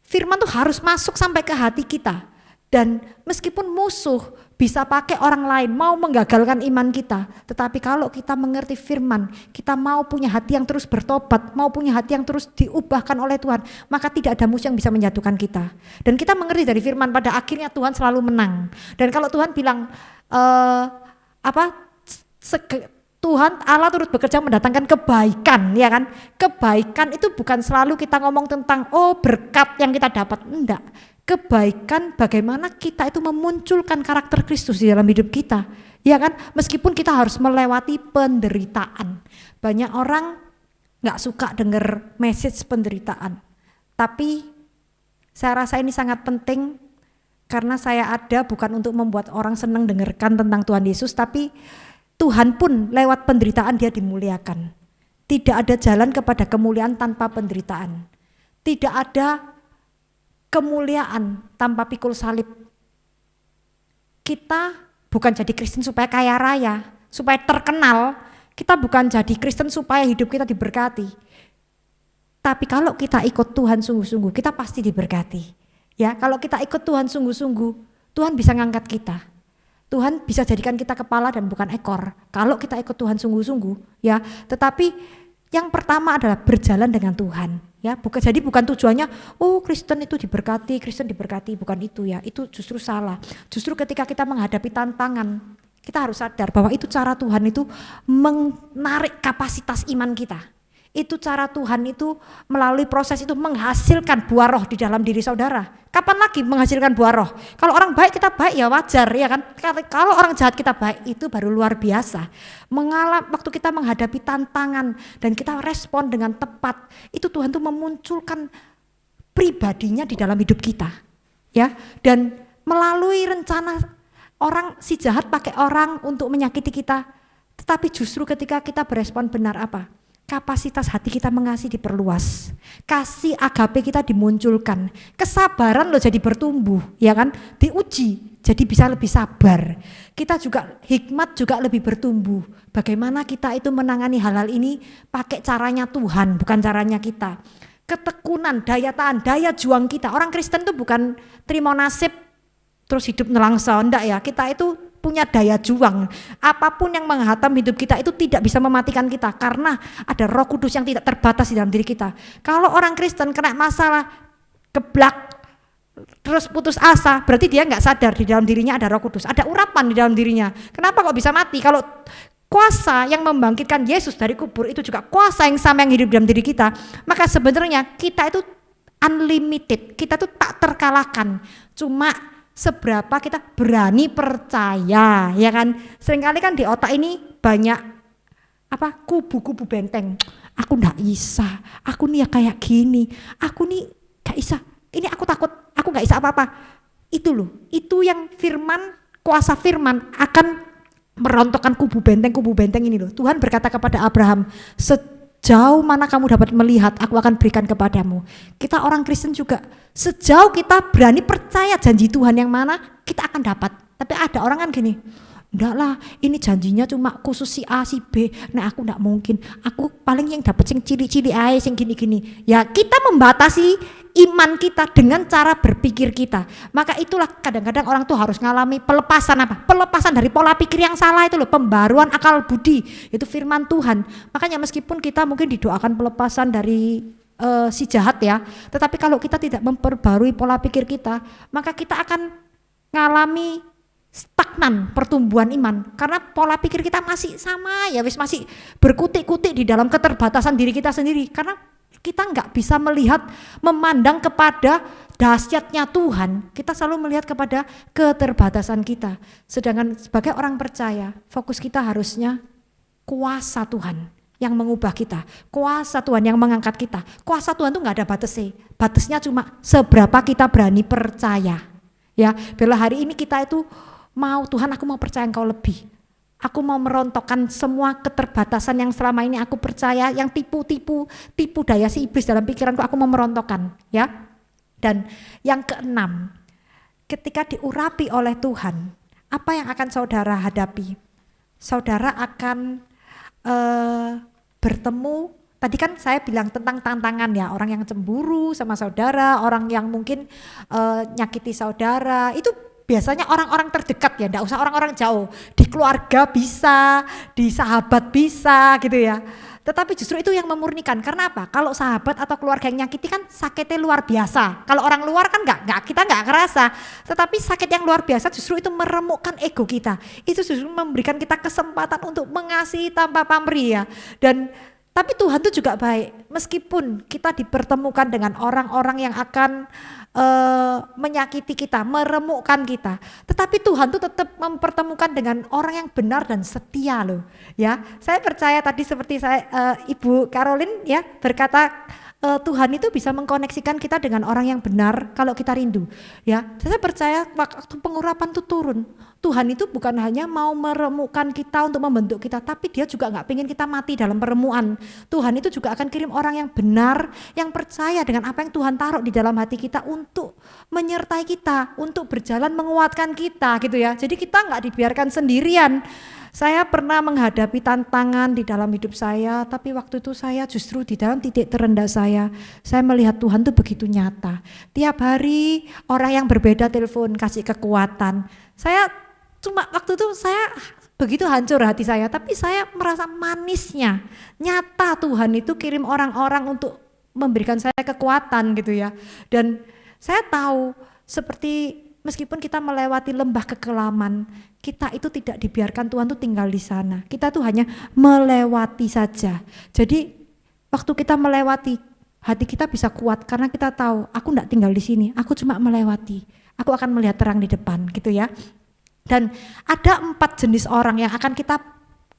firman itu harus masuk sampai ke hati kita. Dan meskipun musuh bisa pakai orang lain mau menggagalkan iman kita, tetapi kalau kita mengerti firman, kita mau punya hati yang terus bertobat, mau punya hati yang terus diubahkan oleh Tuhan, maka tidak ada musuh yang bisa menjatuhkan kita. Dan kita mengerti dari firman, pada akhirnya Tuhan selalu menang. Dan kalau Tuhan bilang Tuhan Allah turut bekerja mendatangkan kebaikan, ya kan? Kebaikan itu bukan selalu kita ngomong tentang berkat yang kita dapat, enggak. Kebaikan bagaimana kita itu memunculkan karakter Kristus di dalam hidup kita, ya kan? Meskipun kita harus melewati penderitaan. Banyak orang nggak suka dengar message penderitaan, tapi saya rasa ini sangat penting karena saya ada bukan untuk membuat orang senang dengarkan tentang Tuhan Yesus, tapi Tuhan pun lewat penderitaan dia dimuliakan. Tidak ada jalan kepada kemuliaan tanpa penderitaan. Tidak ada kemuliaan tanpa pikul salib. Kita bukan jadi Kristen supaya kaya raya, supaya terkenal. Kita bukan jadi Kristen supaya hidup kita diberkati. Tapi kalau kita ikut Tuhan sungguh-sungguh, kita pasti diberkati. Ya, kalau kita ikut Tuhan sungguh-sungguh, Tuhan bisa ngangkat kita. Tuhan bisa jadikan kita kepala dan bukan ekor. Kalau kita ikut Tuhan sungguh-sungguh, ya. Tetapi yang pertama adalah berjalan dengan Tuhan, ya. Jadi bukan tujuannya, oh Kristen itu diberkati, Kristen diberkati, bukan itu ya. Itu justru salah. Justru ketika kita menghadapi tantangan, kita harus sadar bahwa itu cara Tuhan itu menarik kapasitas iman kita. Itu cara Tuhan itu melalui proses itu menghasilkan buah roh di dalam diri saudara. Kapan lagi menghasilkan buah roh? Kalau orang baik kita baik ya wajar ya kan. Kalau orang jahat kita baik itu baru luar biasa. Waktu kita menghadapi tantangan dan kita respon dengan tepat, itu Tuhan tuh memunculkan pribadinya di dalam hidup kita. Ya, dan melalui rencana orang si jahat pakai orang untuk menyakiti kita. Tetapi justru ketika kita berespon benar apa? Kapasitas hati kita mengasihi diperluas, kasih agape kita dimunculkan, kesabaran loh jadi bertumbuh, ya kan? Diuji, jadi bisa lebih sabar. Kita juga hikmat juga lebih bertumbuh. Bagaimana kita itu menangani hal-hal ini pakai caranya Tuhan, bukan caranya kita. Ketekunan, daya tahan, daya juang kita. Orang Kristen itu bukan terima nasib terus hidup nelangsa, enggak ya. Kita itu punya daya juang. Apapun yang menghantam hidup kita itu tidak bisa mematikan kita karena ada Roh Kudus yang tidak terbatas di dalam diri kita. Kalau orang Kristen kena masalah geblak terus putus asa, berarti dia nggak sadar di dalam dirinya ada Roh Kudus, ada urapan di dalam dirinya. Kenapa kok bisa mati? Kalau kuasa yang membangkitkan Yesus dari kubur itu juga kuasa yang sama yang hidup dalam diri kita, maka sebenarnya kita itu unlimited, kita tuh tak terkalahkan. Cuma seberapa kita berani percaya, ya kan? Seringkali kan di otak ini banyak kubu-kubu benteng. Aku ndak bisa, aku nih ya kayak gini, aku nih gak bisa, ini aku takut, aku gak bisa apa-apa. Itu loh, itu yang firman, kuasa firman akan merontokkan kubu benteng ini loh. Tuhan berkata kepada Abraham, sejauh mana kamu dapat melihat, aku akan berikan kepadamu. Kita orang Kristen juga, sejauh kita berani percaya janji Tuhan yang mana, kita akan dapat. Tapi ada orang kan gini, enggak lah, ini janjinya cuma khusus si A, si B, nah aku enggak mungkin. Aku paling yang dapat sing cili-cili aja, sing gini-gini. Ya kita membatasi iman kita dengan cara berpikir kita. Maka itulah kadang-kadang orang tuh harus ngalami pelepasan apa? Pelepasan dari pola pikir yang salah itu loh, pembaruan akal budi, itu firman Tuhan. Makanya meskipun kita mungkin didoakan pelepasan dari si jahat ya, tetapi kalau kita tidak memperbarui pola pikir kita, maka kita akan ngalami stagnan pertumbuhan iman karena pola pikir kita masih sama ya, masih berkutik-kutik di dalam keterbatasan diri kita sendiri karena kita nggak bisa melihat, memandang kepada dahsyatnya Tuhan, kita selalu melihat kepada keterbatasan kita. Sedangkan sebagai orang percaya, fokus kita harusnya kuasa Tuhan yang mengubah kita, kuasa Tuhan yang mengangkat kita. Kuasa Tuhan itu nggak ada batasnya, batasnya cuma seberapa kita berani percaya. Ya, bila hari ini kita itu mau, Tuhan aku mau percaya Engkau lebih. Aku mau merontokkan semua keterbatasan yang selama ini aku percaya, yang tipu daya si iblis dalam pikiranku, aku mau merontokkan, ya. Dan yang keenam, ketika diurapi oleh Tuhan, apa yang akan saudara hadapi? Saudara akan bertemu, tadi kan saya bilang tentang tantangan ya, orang yang cemburu sama saudara, orang yang mungkin nyakiti saudara, itu biasanya orang-orang terdekat ya, enggak usah orang-orang jauh, di keluarga bisa, di sahabat bisa gitu ya. Tetapi justru itu yang memurnikan, karena apa? Kalau sahabat atau keluarga yang nyakiti kan sakitnya luar biasa. Kalau orang luar kan kita nggak kerasa, tetapi sakit yang luar biasa justru itu meremukkan ego kita. Itu justru memberikan kita kesempatan untuk mengasihi tanpa pamrih ya. Dan tapi Tuhan itu juga baik, meskipun kita dipertemukan dengan orang-orang yang akan menyakiti kita, meremukkan kita, tetapi Tuhan tuh tetap mempertemukan dengan orang yang benar dan setia loh. Ya, saya percaya tadi seperti Ibu Caroline ya berkata, Tuhan itu bisa mengkoneksikan kita dengan orang yang benar kalau kita rindu. Ya, saya percaya waktu pengurapan itu turun. Tuhan itu bukan hanya mau meremukkan kita untuk membentuk kita, tapi dia juga gak pengen kita mati dalam peremuan. Tuhan itu juga akan kirim orang yang benar, yang percaya dengan apa yang Tuhan taruh di dalam hati kita untuk menyertai kita, untuk berjalan menguatkan kita gitu ya. Jadi kita gak dibiarkan sendirian. Saya pernah menghadapi tantangan di dalam hidup saya, tapi waktu itu saya justru di dalam titik terendah saya melihat Tuhan itu begitu nyata. Tiap hari orang yang berbeda telepon kasih kekuatan. Saya cuma waktu itu saya begitu hancur hati saya, tapi saya merasa manisnya, nyata Tuhan itu kirim orang-orang untuk memberikan saya kekuatan gitu ya. Dan saya tahu seperti meskipun kita melewati lembah kekelaman, kita itu tidak dibiarkan Tuhan tuh tinggal di sana. Kita tuh hanya melewati saja. Jadi waktu kita melewati, hati kita bisa kuat karena kita tahu aku enggak tinggal di sini, aku cuma melewati. Aku akan melihat terang di depan gitu ya. Dan ada 4 jenis orang yang akan kita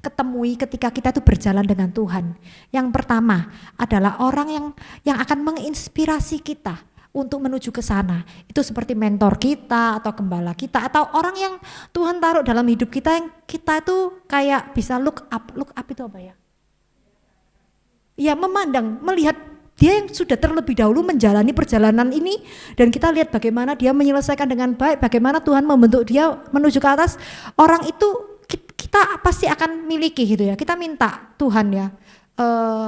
ketemui ketika kita itu berjalan dengan Tuhan. Yang pertama adalah orang yang akan menginspirasi kita untuk menuju ke sana. Itu seperti mentor kita atau gembala kita atau orang yang Tuhan taruh dalam hidup kita yang kita itu kayak bisa look up. Look up itu apa ya? Ya, memandang, melihat dia yang sudah terlebih dahulu menjalani perjalanan ini dan kita lihat bagaimana dia menyelesaikan dengan baik, bagaimana Tuhan membentuk dia menuju ke atas. Orang itu kita pasti akan miliki gitu ya. Kita minta Tuhan ya,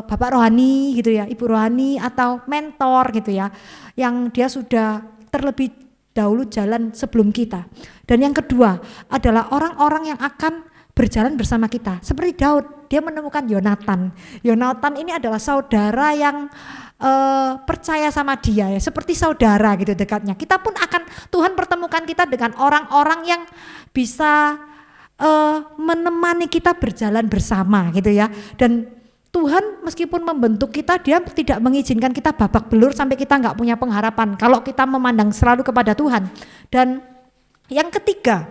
Bapak rohani gitu ya, Ibu rohani atau mentor gitu ya, yang dia sudah terlebih dahulu jalan sebelum kita. Dan yang kedua adalah orang-orang yang akan berjalan bersama kita. Seperti Daud, dia menemukan Yonatan. Yonatan ini adalah saudara yang percaya sama dia ya, seperti saudara gitu dekatnya. Kita pun akan, Tuhan pertemukan kita dengan orang-orang yang bisa menemani kita berjalan bersama gitu ya. Dan Tuhan meskipun membentuk kita, dia tidak mengizinkan kita babak belur sampai kita nggak punya pengharapan kalau kita memandang selalu kepada Tuhan. Dan yang ketiga,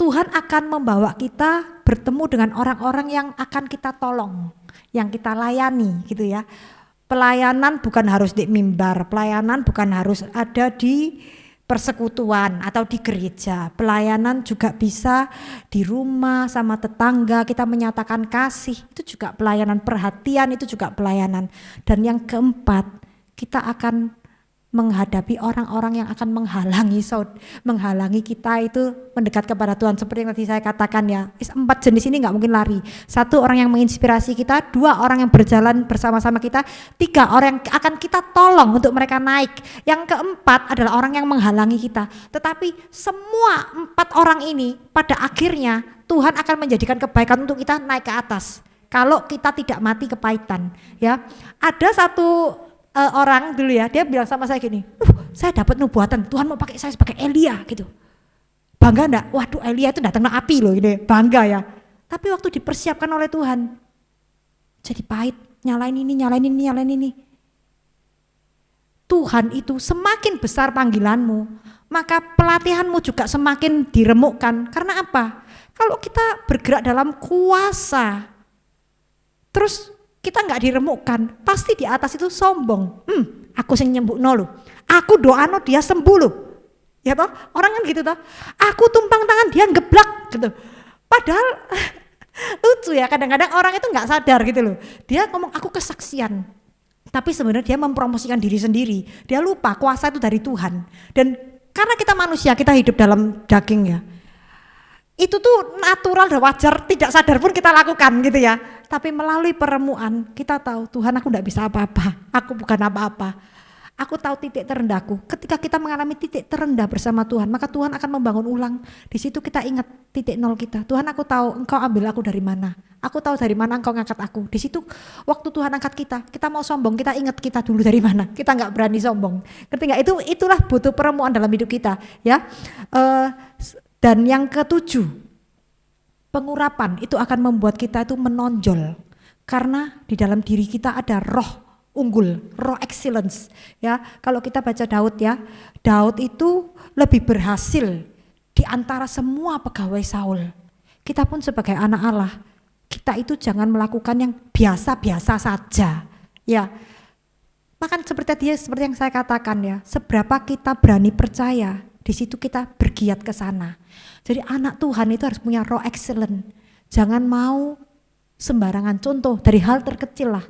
Tuhan akan membawa kita bertemu dengan orang-orang yang akan kita tolong, yang kita layani gitu ya. Pelayanan bukan harus di mimbar, pelayanan bukan harus ada di persekutuan atau di gereja. Pelayanan juga bisa di rumah sama tetangga, kita menyatakan kasih, itu juga pelayanan, perhatian itu juga pelayanan. Dan yang keempat, kita akan menghadapi orang-orang yang akan menghalangi kita itu mendekat kepada Tuhan. Seperti yang tadi saya katakan ya, 4 jenis ini nggak mungkin lari. 1 orang yang menginspirasi kita, 2 orang yang berjalan bersama-sama kita, 3 orang yang akan kita tolong untuk mereka naik. Yang keempat adalah orang yang menghalangi kita. Tetapi semua 4 orang ini pada akhirnya Tuhan akan menjadikan kebaikan untuk kita naik ke atas. Kalau kita tidak mati kepahitan ya. Ada satu orang dulu ya, dia bilang sama saya gini, saya dapat nubuatan, Tuhan mau pakai saya sebagai Elia gitu. Bangga enggak? Waduh, Elia itu datang api loh ini, bangga ya. Tapi waktu dipersiapkan oleh Tuhan, jadi pahit, nyalain ini. Tuhan itu semakin besar panggilanmu, maka pelatihanmu juga semakin diremukkan. Karena apa? Kalau kita bergerak dalam kuasa, terus kita nggak diremukkan, pasti di atas itu sombong. Aku sing nyembukno lho, aku doano dia sembuh lho, ya toh? Orang kan gitu toh. Aku tumpang tangan dia geblak gitu. Padahal lucu ya, kadang-kadang orang itu nggak sadar gitu loh. Dia ngomong aku kesaksian, tapi sebenarnya dia mempromosikan diri sendiri. Dia lupa kuasa itu dari Tuhan. Dan karena kita manusia, kita hidup dalam daging ya. Itu tuh natural dan wajar, tidak sadar pun kita lakukan gitu ya. Tapi melalui peremuan kita tahu Tuhan, aku tidak bisa apa-apa, aku bukan apa-apa. Aku tahu titik terendahku. Ketika kita mengalami titik terendah bersama Tuhan, maka Tuhan akan membangun ulang. Di situ kita ingat titik nol kita. Tuhan, aku tahu Engkau ambil aku dari mana. Aku tahu dari mana Engkau ngangkat aku. Di situ waktu Tuhan angkat kita mau sombong, kita ingat kita dulu dari mana. Kita nggak berani sombong. Ngerti nggak? Itulah butuh peremuan dalam hidup kita, ya. Dan yang ketujuh, pengurapan itu akan membuat kita itu menonjol. Karena di dalam diri kita ada roh unggul, roh excellence. Ya, kalau kita baca Daud ya, Daud itu lebih berhasil di antara semua pegawai Saul. Kita pun sebagai anak Allah, kita itu jangan melakukan yang biasa-biasa saja. Ya, makan seperti yang saya katakan ya, seberapa kita berani percaya di situ kita bergiat ke sana. Jadi anak Tuhan itu harus punya roh excellent. Jangan mau sembarangan. Contoh dari hal terkecil lah.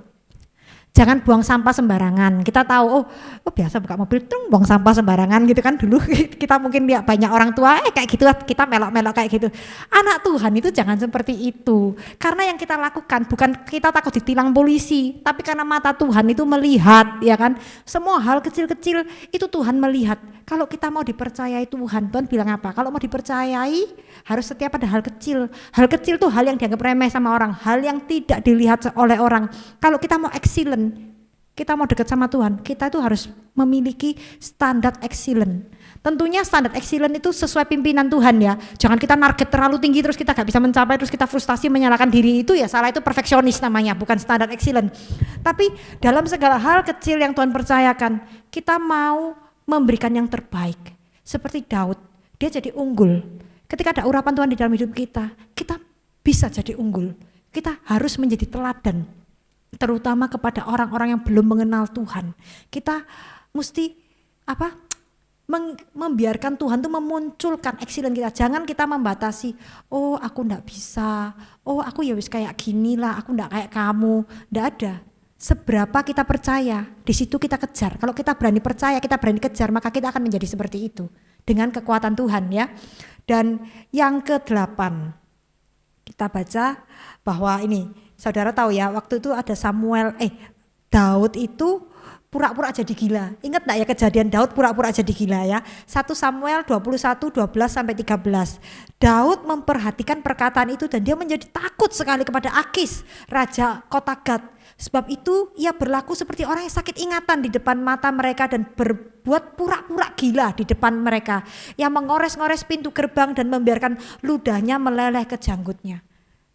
Jangan buang sampah sembarangan. Kita tahu, oh biasa buka mobil, buang sampah sembarangan gitu kan dulu. Kita mungkin lihat banyak orang tua, kayak gitu, kita melok-melok kayak gitu. Anak Tuhan itu jangan seperti itu. Karena yang kita lakukan bukan kita takut ditilang polisi, tapi karena mata Tuhan itu melihat, ya kan. Semua hal kecil-kecil itu Tuhan melihat. Kalau kita mau dipercayai Tuhan bilang apa? Kalau mau dipercayai harus setia pada hal kecil. Hal kecil tuh hal yang dianggap remeh sama orang, hal yang tidak dilihat oleh orang. Kalau kita mau excellent, kita mau dekat sama Tuhan, kita itu harus memiliki standar excellent. Tentunya standar excellent itu sesuai pimpinan Tuhan ya. Jangan kita target terlalu tinggi terus kita gak bisa mencapai, terus kita frustasi menyalahkan diri, itu ya salah, itu perfeksionis namanya, bukan standar excellent. Tapi dalam segala hal kecil yang Tuhan percayakan, kita mau memberikan yang terbaik. Seperti Daud, dia jadi unggul. Ketika ada urapan Tuhan di dalam hidup kita, kita bisa jadi unggul. Kita harus menjadi teladan, terutama kepada orang-orang yang belum mengenal Tuhan. Kita mesti membiarkan Tuhan itu memunculkan excellent kita. Jangan kita membatasi, oh aku enggak bisa, oh aku ya wis kayak gini lah, aku enggak kayak kamu. Enggak ada. Seberapa kita percaya, di situ kita kejar. Kalau kita berani percaya, kita berani kejar, maka kita akan menjadi seperti itu dengan kekuatan Tuhan ya. Dan yang ke-8, kita baca bahwa ini, saudara tahu ya, waktu itu ada Daud itu pura-pura jadi gila. Ingat enggak ya kejadian Daud pura-pura jadi gila ya? 1 Samuel 21:12-13. Daud memperhatikan perkataan itu dan dia menjadi takut sekali kepada Akis, raja kota Gat. Sebab itu ia berlaku seperti orang yang sakit ingatan di depan mata mereka dan berbuat pura-pura gila di depan mereka. Yang mengores-ngores pintu gerbang dan membiarkan ludahnya meleleh ke janggutnya.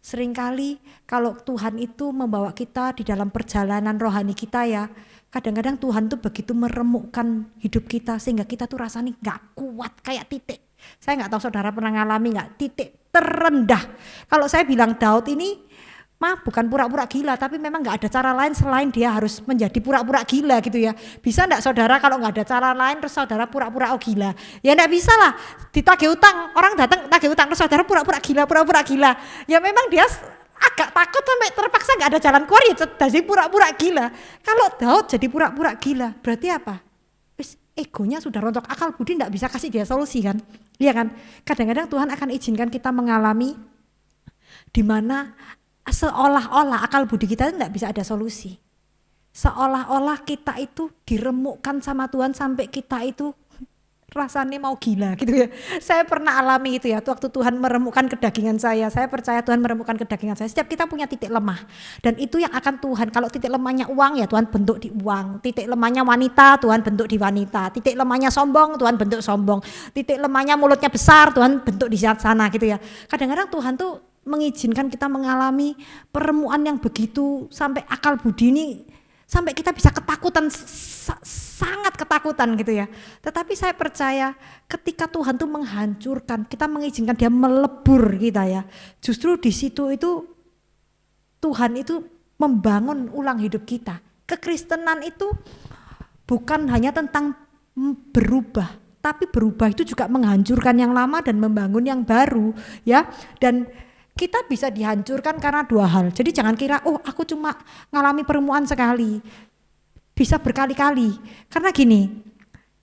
Seringkali kalau Tuhan itu membawa kita di dalam perjalanan rohani kita ya, kadang-kadang Tuhan tuh begitu meremukkan hidup kita sehingga kita tuh rasanya gak kuat, kayak titik. Saya gak tahu saudara pernah ngalami gak, titik terendah. Kalau saya bilang Daud ini bukan pura-pura gila, tapi memang gak ada cara lain selain dia harus menjadi pura-pura gila gitu ya. Bisa enggak saudara kalau gak ada cara lain terus saudara pura-pura gila? Ya enggak bisa lah, ditagih utang, orang datang tagih utang terus saudara pura-pura gila. Ya memang dia agak takut sampai terpaksa gak ada jalan keluar ya jadi pura-pura gila. Kalau Daud jadi pura-pura gila, berarti apa? Egonya sudah rontok, akal budi enggak bisa kasih dia solusi kan? Iya kan? Kadang-kadang Tuhan akan izinkan kita mengalami di mana seolah-olah akal budi kita tidak bisa ada solusi. Seolah-olah kita itu diremukkan sama Tuhan sampai kita itu rasanya mau gila gitu ya. Saya pernah alami itu ya, waktu Tuhan meremukkan kedagingan saya percaya Tuhan meremukkan kedagingan saya. Setiap kita punya titik lemah dan itu yang akan Tuhan, kalau titik lemahnya uang ya Tuhan bentuk di uang, titik lemahnya wanita Tuhan bentuk di wanita, titik lemahnya sombong Tuhan bentuk sombong, titik lemahnya mulutnya besar Tuhan bentuk di sana gitu ya. Kadang-kadang Tuhan tuh mengizinkan kita mengalami peremuan yang begitu sampai akal budi ini, sampai kita bisa ketakutan, sangat ketakutan gitu ya. Tetapi saya percaya ketika Tuhan tuh menghancurkan, kita mengizinkan dia melebur kita ya. Justru di situ itu Tuhan itu membangun ulang hidup kita. Kekristenan itu bukan hanya tentang berubah, tapi berubah itu juga menghancurkan yang lama dan membangun yang baru ya. Dan kita bisa dihancurkan karena 2 hal. Jadi jangan kira, oh aku cuma ngalami peremuan sekali. Bisa berkali-kali. Apa? Karena gini,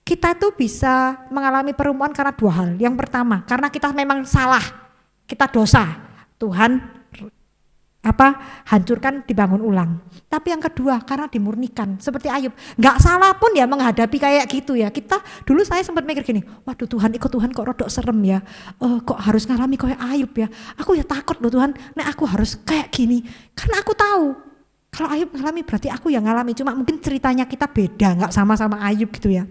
kita tuh bisa mengalami peremuan karena 2 hal. Yang pertama, karena kita memang salah, kita dosa. Tuhan hancurkan, dibangun ulang. Tapi yang kedua, karena dimurnikan. Seperti Ayub, nggak salah pun ya menghadapi kayak gitu ya. Kita dulu saya sempat mikir gini, waduh Tuhan, Tuhan kok rodok serem ya. Kok harus ngalami kayak Ayub ya. Aku ya takut loh Tuhan, aku harus kayak gini. Karena aku tahu kalau Ayub ngalami berarti aku yang ngalami. Cuma mungkin ceritanya kita beda, nggak sama-sama Ayub gitu ya.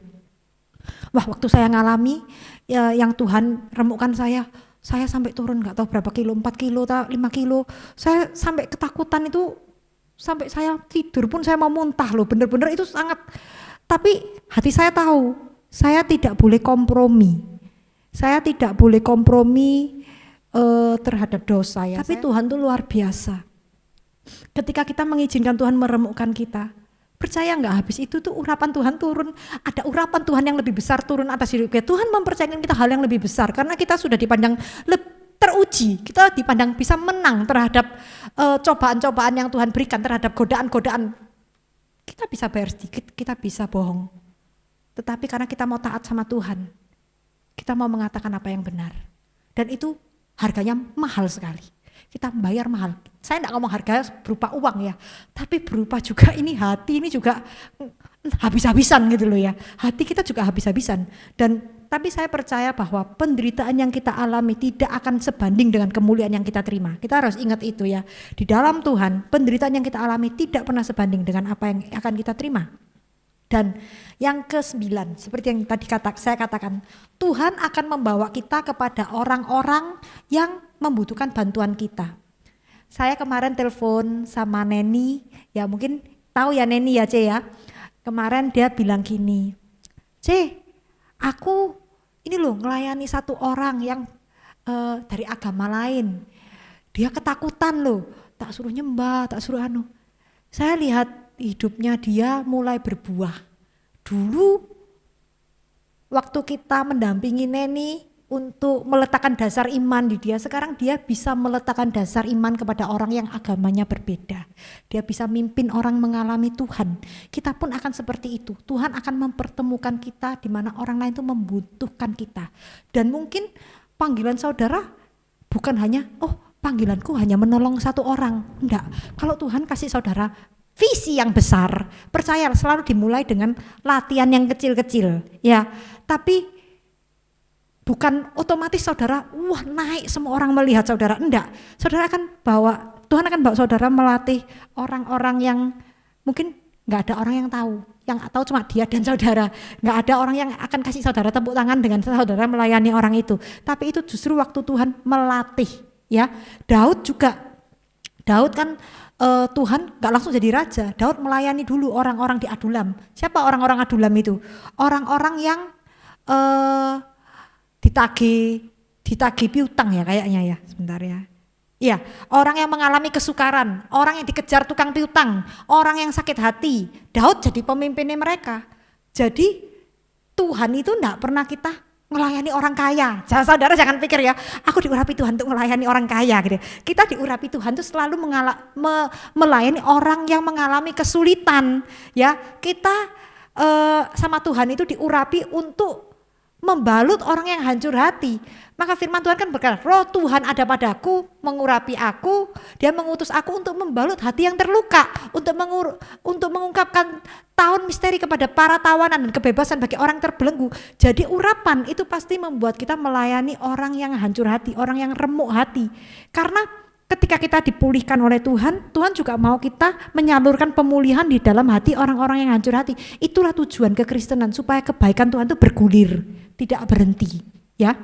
Wah, waktu saya ngalami ya, yang Tuhan remukkan saya sampai turun nggak tahu berapa kilo, 4 kilo, 5 kilo. Saya sampai ketakutan itu, sampai saya tidur pun saya mau muntah loh, bener-bener itu sangat. Tapi hati saya tahu, saya tidak boleh kompromi. Saya tidak boleh kompromi terhadap dosa ya. Tapi Tuhan tuh luar biasa. Ketika kita mengizinkan Tuhan meremukkan kita, Percaya nggak, habis itu tuh urapan Tuhan turun, ada urapan Tuhan yang lebih besar turun atas hidup kita. Tuhan mempercayakan kita hal yang lebih besar karena kita sudah dipandang teruji, kita dipandang bisa menang terhadap cobaan-cobaan yang Tuhan berikan, terhadap godaan-godaan. Kita bisa bayar sedikit, kita bisa bohong. Tetapi karena kita mau taat sama Tuhan, kita mau mengatakan apa yang benar. Dan itu harganya mahal sekali. Kita bayar mahal. Saya tidak ngomong harga berupa uang ya, tapi berupa juga ini hati ini juga habis-habisan gitu loh ya. Hati kita juga habis-habisan. Tapi saya percaya bahwa penderitaan yang kita alami tidak akan sebanding dengan kemuliaan yang kita terima. Kita harus ingat itu ya. Di dalam Tuhan, penderitaan yang kita alami tidak pernah sebanding dengan apa yang akan kita terima. Dan yang ke-9, seperti yang tadi saya katakan, Tuhan akan membawa kita kepada orang-orang yang membutuhkan bantuan kita. Saya kemarin telepon sama Neni, ya mungkin tahu ya Neni ya C ya. Kemarin dia bilang gini, C, aku ini loh ngelayani satu orang yang dari agama lain. Dia ketakutan loh, tak suruh nyembah, tak suruh anu. Saya lihat hidupnya dia mulai berbuah. Dulu waktu kita mendampingi Neni untuk meletakkan dasar iman di dia, sekarang dia bisa meletakkan dasar iman kepada orang yang agamanya berbeda. Dia bisa mimpin orang mengalami Tuhan. Kita pun akan seperti itu. Tuhan akan mempertemukan kita di mana orang lain itu membutuhkan kita. Dan mungkin panggilan saudara bukan hanya, panggilanku hanya menolong satu orang. Enggak, kalau Tuhan kasih saudara visi yang besar, percaya selalu dimulai dengan latihan yang kecil-kecil ya. Tapi bukan otomatis saudara, naik semua orang melihat saudara, enggak. Saudara akan Tuhan akan bawa saudara melatih orang-orang yang mungkin enggak ada orang yang tahu. Yang tahu cuma dia dan saudara. Enggak ada orang yang akan kasih saudara tepuk tangan dengan saudara melayani orang itu. Tapi itu justru waktu Tuhan melatih ya. Daud kan Tuhan enggak langsung jadi raja. Daud melayani dulu orang-orang di Adulam. Siapa orang-orang Adulam itu? Orang-orang yang ditagih piutang ya kayaknya ya, sebentar ya. Iya, orang yang mengalami kesukaran, orang yang dikejar tukang piutang, orang yang sakit hati. Daud jadi pemimpinnya mereka. Jadi Tuhan itu enggak pernah kita melayani orang kaya. Saudara jangan pikir ya, aku diurapi Tuhan untuk melayani orang kaya gitu. Kita diurapi Tuhan itu selalu melayani orang yang mengalami kesulitan ya. Kita sama Tuhan itu diurapi untuk membalut orang yang hancur hati. Maka firman Tuhan kan berkata, Roh Tuhan ada padaku, mengurapi aku, dia mengutus aku untuk membalut hati yang terluka, untuk mengungkapkan tahun misteri kepada para tawanan dan kebebasan bagi orang terbelenggu. Jadi urapan itu pasti membuat kita melayani orang yang hancur hati, orang yang remuk hati. Karena ketika kita dipulihkan oleh Tuhan, Tuhan juga mau kita menyalurkan pemulihan di dalam hati orang-orang yang hancur hati. Itulah tujuan kekristenan, supaya kebaikan Tuhan itu bergulir, tidak berhenti, ya.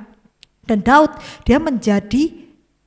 Dan Daud dia menjadi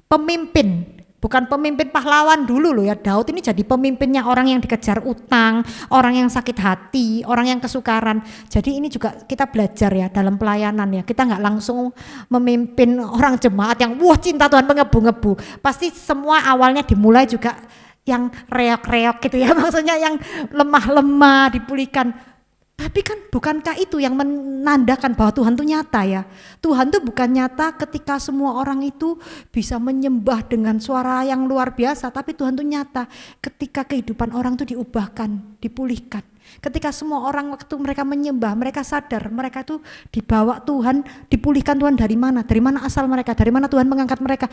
pemimpin, bukan pemimpin pahlawan dulu loh ya. Daud ini jadi pemimpinnya orang yang dikejar utang, orang yang sakit hati, orang yang kesukaran. Jadi ini juga kita belajar ya dalam pelayanan ya. Kita nggak langsung memimpin orang jemaat yang cinta Tuhan mengebu-ngebu. Pasti semua awalnya dimulai juga yang reok-reok gitu ya, maksudnya yang lemah-lemah dipulihkan. Tapi kan bukankah itu yang menandakan bahwa Tuhan itu nyata ya? Tuhan itu bukan nyata ketika semua orang itu bisa menyembah dengan suara yang luar biasa, tapi Tuhan itu nyata ketika kehidupan orang itu diubahkan, dipulihkan. Ketika semua orang waktu mereka menyembah, mereka sadar mereka itu dibawa Tuhan, dipulihkan Tuhan dari mana asal mereka, dari mana Tuhan mengangkat mereka.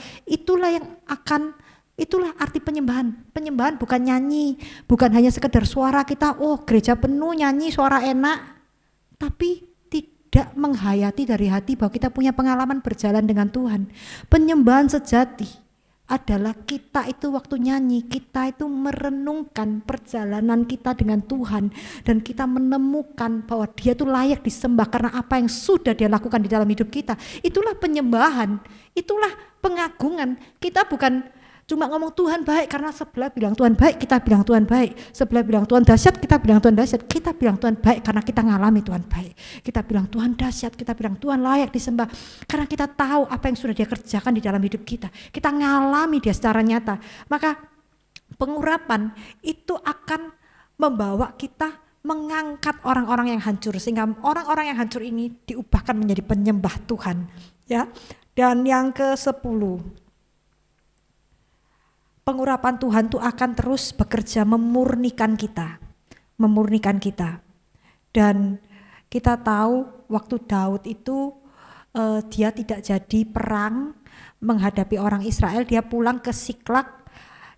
Itulah arti penyembahan. Penyembahan bukan nyanyi, bukan hanya sekedar suara kita, gereja penuh nyanyi suara enak, tapi tidak menghayati dari hati bahwa kita punya pengalaman berjalan dengan Tuhan. Penyembahan sejati adalah kita itu waktu nyanyi, kita itu merenungkan perjalanan kita dengan Tuhan, dan kita menemukan bahwa dia itu layak disembah karena apa yang sudah dia lakukan di dalam hidup kita. Itulah penyembahan, itulah pengagungan. Kita bukan cuma ngomong Tuhan baik karena sebelah bilang Tuhan baik, kita bilang Tuhan baik. Sebelah bilang Tuhan dahsyat, kita bilang Tuhan dahsyat. Kita bilang Tuhan baik karena kita ngalami Tuhan baik. Kita bilang Tuhan dahsyat, kita bilang Tuhan layak disembah karena kita tahu apa yang sudah dia kerjakan di dalam hidup kita. Kita ngalami dia secara nyata. Maka pengurapan itu akan membawa kita mengangkat orang-orang yang hancur, sehingga orang-orang yang hancur ini diubahkan menjadi penyembah Tuhan, ya. Dan yang ke-10, pengurapan Tuhan itu akan terus bekerja memurnikan kita. Dan kita tahu waktu Daud itu dia tidak jadi perang menghadapi orang Israel, dia pulang ke Siklag,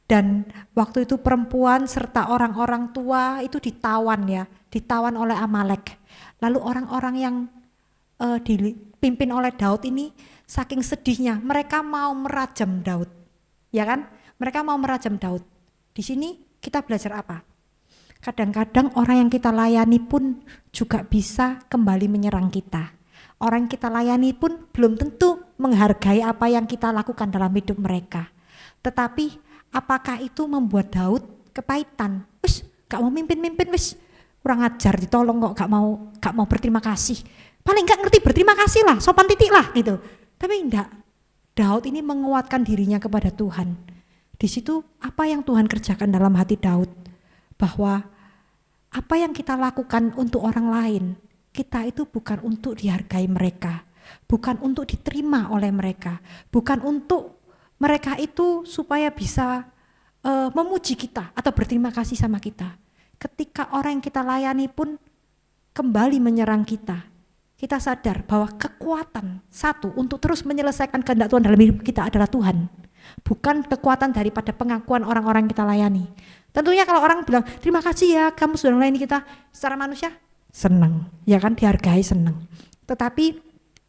dan waktu itu perempuan serta orang-orang tua itu ditawan oleh Amalek. Lalu orang-orang yang dipimpin oleh Daud ini saking sedihnya mereka mau merajam Daud, ya kan? Mereka mau merajam Daud. Di sini kita belajar apa? Kadang-kadang orang yang kita layani pun juga bisa kembali menyerang kita. Orang yang kita layani pun belum tentu menghargai apa yang kita lakukan dalam hidup mereka. Tetapi apakah itu membuat Daud kepahitan? Wis, gak mau mimpin, wis kurang ajar, ditolong kok gak mau berterima kasih. Paling gak ngerti berterima kasih lah, sopan titik lah gitu. Tapi enggak, Daud ini menguatkan dirinya kepada Tuhan. Di situ apa yang Tuhan kerjakan dalam hati Daud, bahwa apa yang kita lakukan untuk orang lain, kita itu bukan untuk dihargai mereka, bukan untuk diterima oleh mereka, bukan untuk mereka itu supaya bisa memuji kita atau berterima kasih sama kita. Ketika orang yang kita layani pun kembali menyerang kita, kita sadar bahwa kekuatan satu untuk terus menyelesaikan kehendak Tuhan dalam hidup kita adalah Tuhan, bukan kekuatan daripada pengakuan orang-orang yang kita layani. Tentunya kalau orang bilang terima kasih ya kamu sudah melayani kita, secara manusia senang, ya kan, dihargai, senang. Tetapi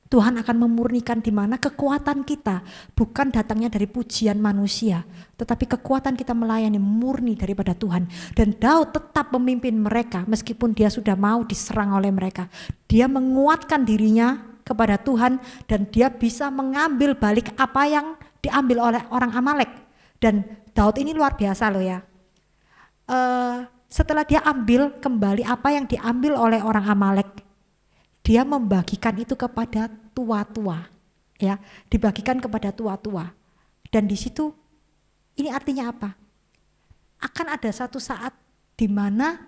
Tuhan akan memurnikan di mana kekuatan kita bukan datangnya dari pujian manusia, tetapi kekuatan kita melayani murni daripada Tuhan. Dan Daud tetap memimpin mereka meskipun dia sudah mau diserang oleh mereka. Dia menguatkan dirinya kepada Tuhan dan dia bisa mengambil balik apa yang diambil oleh orang Amalek. Dan Daud ini luar biasa loh ya. Setelah dia ambil kembali apa yang diambil oleh orang Amalek, dia membagikan itu kepada tua-tua, ya, dibagikan kepada tua-tua. Dan di situ ini artinya apa? Akan ada satu saat di mana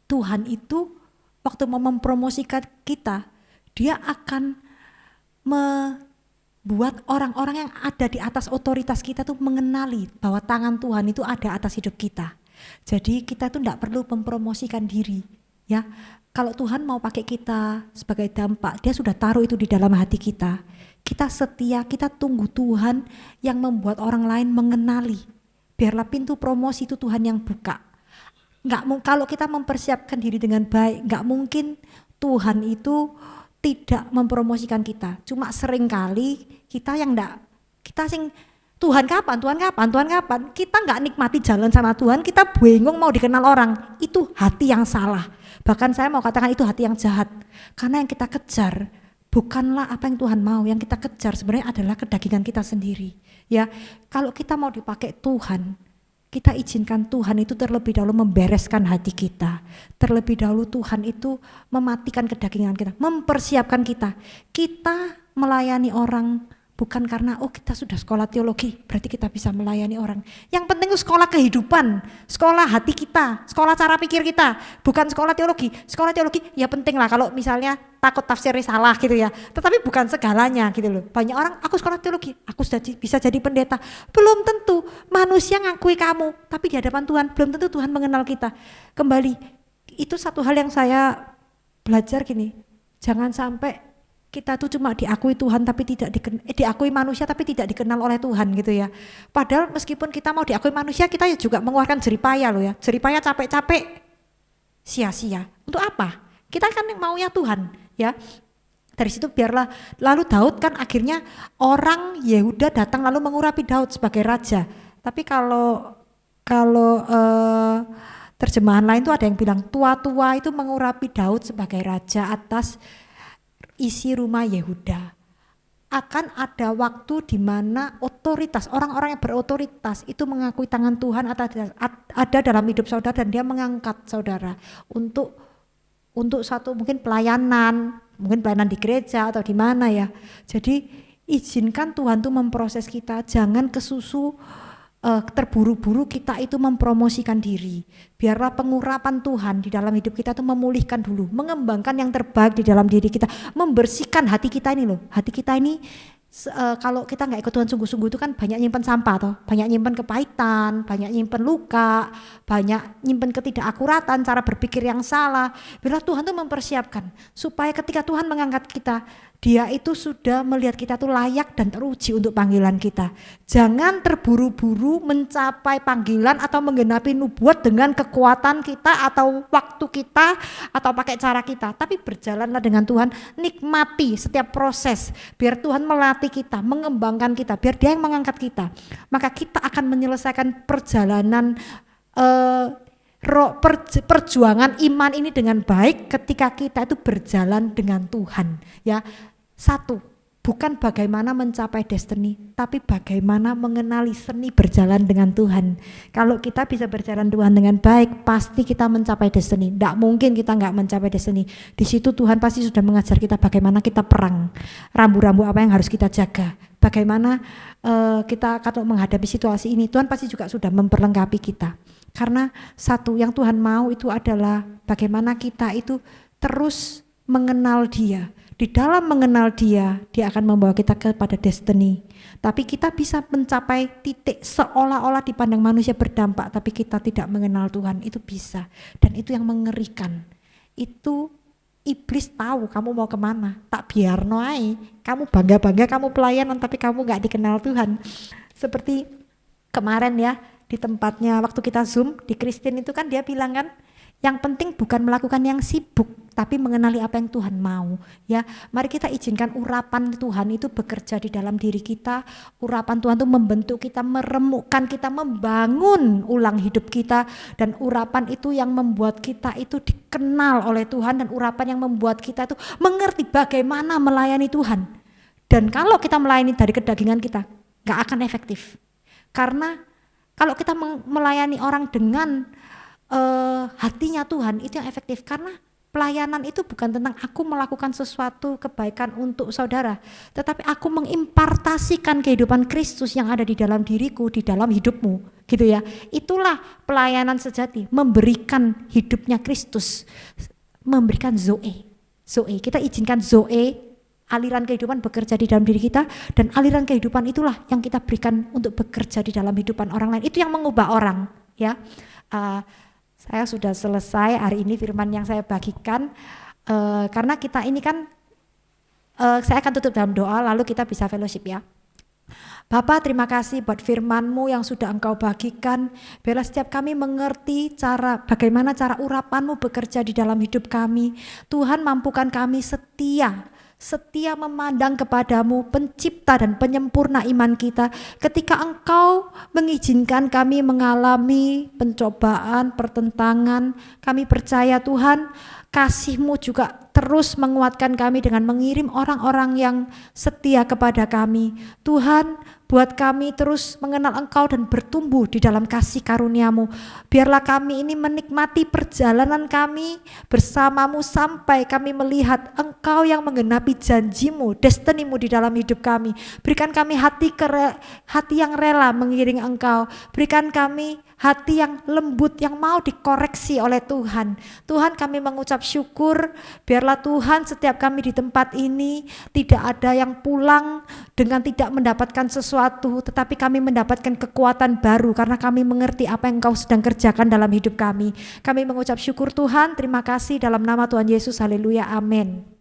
Tuhan itu waktu mau mempromosikan kita, dia akan membuat orang-orang yang ada di atas otoritas kita tuh mengenali bahwa tangan Tuhan itu ada atas hidup kita. Jadi kita tuh enggak perlu mempromosikan diri, ya. Kalau Tuhan mau pakai kita sebagai dampak, dia sudah taruh itu di dalam hati kita. Kita setia, kita tunggu Tuhan yang membuat orang lain mengenali. Biarlah pintu promosi itu Tuhan yang buka. Kalau kita mempersiapkan diri dengan baik, enggak mungkin Tuhan itu tidak mempromosikan kita. Cuma seringkali kita yang enggak, kita Tuhan kapan? Kita nggak nikmati jalan sama Tuhan, kita bingung mau dikenal orang. Itu hati yang salah. Bahkan saya mau katakan itu hati yang jahat. Karena yang kita kejar bukanlah apa yang Tuhan mau. Yang kita kejar sebenarnya adalah kedagingan kita sendiri. Ya, kalau kita mau dipakai Tuhan, kita izinkan Tuhan itu terlebih dahulu membereskan hati kita. Terlebih dahulu Tuhan itu mematikan kedagingan kita, mempersiapkan kita. Kita melayani orang bukan karena kita sudah sekolah teologi berarti kita bisa melayani orang. Yang penting itu sekolah kehidupan, sekolah hati kita, sekolah cara pikir kita, bukan sekolah teologi. Sekolah teologi ya penting lah kalau misalnya takut tafsirnya salah gitu ya, tetapi bukan segalanya gitu loh. Banyak orang aku sekolah teologi, aku sudah bisa jadi pendeta. Belum tentu manusia ngakui kamu, tapi di hadapan Tuhan belum tentu Tuhan mengenal kita. Kembali, itu satu hal yang saya belajar gini, jangan sampai kita tuh cuma diakui Tuhan tapi tidak diakui manusia tapi tidak dikenal oleh Tuhan gitu ya. Padahal meskipun kita mau diakui manusia, kita juga mengeluarkan jeripaya loh ya. Jeripaya capek-capek sia-sia. Untuk apa? Kita kan maunya Tuhan ya. Dari situ biarlah, lalu Daud kan akhirnya orang Yehuda datang lalu mengurapi Daud sebagai raja. Tapi kalau terjemahan lain tuh ada yang bilang tua-tua itu mengurapi Daud sebagai raja atas isi rumah Yehuda. Akan ada waktu di mana otoritas, orang-orang yang berotoritas itu mengakui tangan Tuhan ada dalam hidup saudara dan dia mengangkat saudara untuk satu mungkin pelayanan di gereja atau di mana ya. Jadi izinkan Tuhan tuh memproses kita, jangan kesusu terburu-buru kita itu mempromosikan diri. Biarlah pengurapan Tuhan di dalam hidup kita itu memulihkan dulu, mengembangkan yang terbaik di dalam diri kita, membersihkan hati kita ini loh. Hati kita ini kalau kita nggak ikut Tuhan sungguh-sungguh itu kan banyak nyimpen sampah toh, banyak nyimpen kepahitan, banyak nyimpen luka, banyak nyimpen ketidakakuratan, cara berpikir yang salah. Biarlah Tuhan tuh mempersiapkan supaya ketika Tuhan mengangkat kita, Dia itu sudah melihat kita tuh layak dan teruji untuk panggilan kita. Jangan terburu-buru mencapai panggilan atau menggenapi nubuat dengan kekuatan kita atau waktu kita atau pakai cara kita. Tapi berjalanlah dengan Tuhan, nikmati setiap proses. Biar Tuhan melatih kita, mengembangkan kita, biar Dia yang mengangkat kita. Maka kita akan menyelesaikan perjalanan perjuangan iman ini dengan baik ketika kita itu berjalan dengan Tuhan. Ya, satu, bukan bagaimana mencapai destiny, tapi bagaimana mengenali seni berjalan dengan Tuhan. Kalau kita bisa berjalan Tuhan dengan baik, pasti kita mencapai destiny. Tidak mungkin kita nggak mencapai destiny. Di situ Tuhan pasti sudah mengajar kita bagaimana kita perang, rambu-rambu apa yang harus kita jaga, bagaimana kita kalau menghadapi situasi ini. Tuhan pasti juga sudah memperlengkapi kita. Karena satu yang Tuhan mau itu adalah bagaimana kita itu terus mengenal Dia. Di dalam mengenal Dia, Dia akan membawa kita kepada destiny. Tapi kita bisa mencapai titik seolah-olah dipandang manusia berdampak, tapi kita tidak mengenal Tuhan, itu bisa. Dan itu yang mengerikan. Itu iblis tahu kamu mau kemana, tak biarno ae. Kamu bangga-bangga kamu pelayanan, tapi kamu gak dikenal Tuhan. Seperti kemarin ya, di tempatnya waktu kita Zoom, di Christine itu kan dia bilang kan, yang penting bukan melakukan yang sibuk, tapi mengenali apa yang Tuhan mau. Ya, mari kita izinkan urapan Tuhan itu bekerja di dalam diri kita. Urapan Tuhan itu membentuk kita, meremukkan kita, membangun ulang hidup kita. Dan urapan itu yang membuat kita itu dikenal oleh Tuhan, dan urapan yang membuat kita itu mengerti bagaimana melayani Tuhan. Dan kalau kita melayani dari kedagingan kita, gak akan efektif. Karena kalau kita melayani orang dengan hatinya Tuhan, itu yang efektif. Karena pelayanan itu bukan tentang aku melakukan sesuatu kebaikan untuk saudara, tetapi aku mengimpartasikan kehidupan Kristus yang ada di dalam diriku, di dalam hidupmu, gitu ya. Itulah pelayanan sejati, memberikan hidupnya Kristus, memberikan Zoe. Kita izinkan Zoe, aliran kehidupan bekerja di dalam diri kita, dan aliran kehidupan itulah yang kita berikan untuk bekerja di dalam kehidupan orang lain. Itu yang mengubah orang, ya. Saya sudah selesai hari ini firman yang saya bagikan, karena kita ini kan, saya akan tutup dalam doa lalu kita bisa fellowship ya. Bapa, terima kasih buat firman-Mu yang sudah Engkau bagikan. Biarlah setiap kami mengerti bagaimana cara urapan-Mu bekerja di dalam hidup kami. Tuhan, mampukan kami setia memandang kepadamu, pencipta dan penyempurna iman kita. Ketika Engkau mengizinkan kami mengalami pencobaan, pertentangan, kami percaya Tuhan, kasih-Mu juga terus menguatkan kami dengan mengirim orang-orang yang setia kepada kami. Tuhan, buat kami terus mengenal Engkau dan bertumbuh di dalam kasih karunia-Mu. Biarlah kami ini menikmati perjalanan kami bersama-Mu sampai kami melihat Engkau yang menggenapi janji-Mu, destiny-Mu di dalam hidup kami. Berikan kami hati yang rela mengiring Engkau. Berikan kami hati yang lembut, yang mau dikoreksi oleh Tuhan. Tuhan, kami mengucap syukur. Biarlah Tuhan, setiap kami di tempat ini tidak ada yang pulang dengan tidak mendapatkan sesuatu, tetapi kami mendapatkan kekuatan baru karena kami mengerti apa yang Engkau sedang kerjakan dalam hidup kami. Kami mengucap syukur Tuhan, terima kasih dalam nama Tuhan Yesus, haleluya, amin.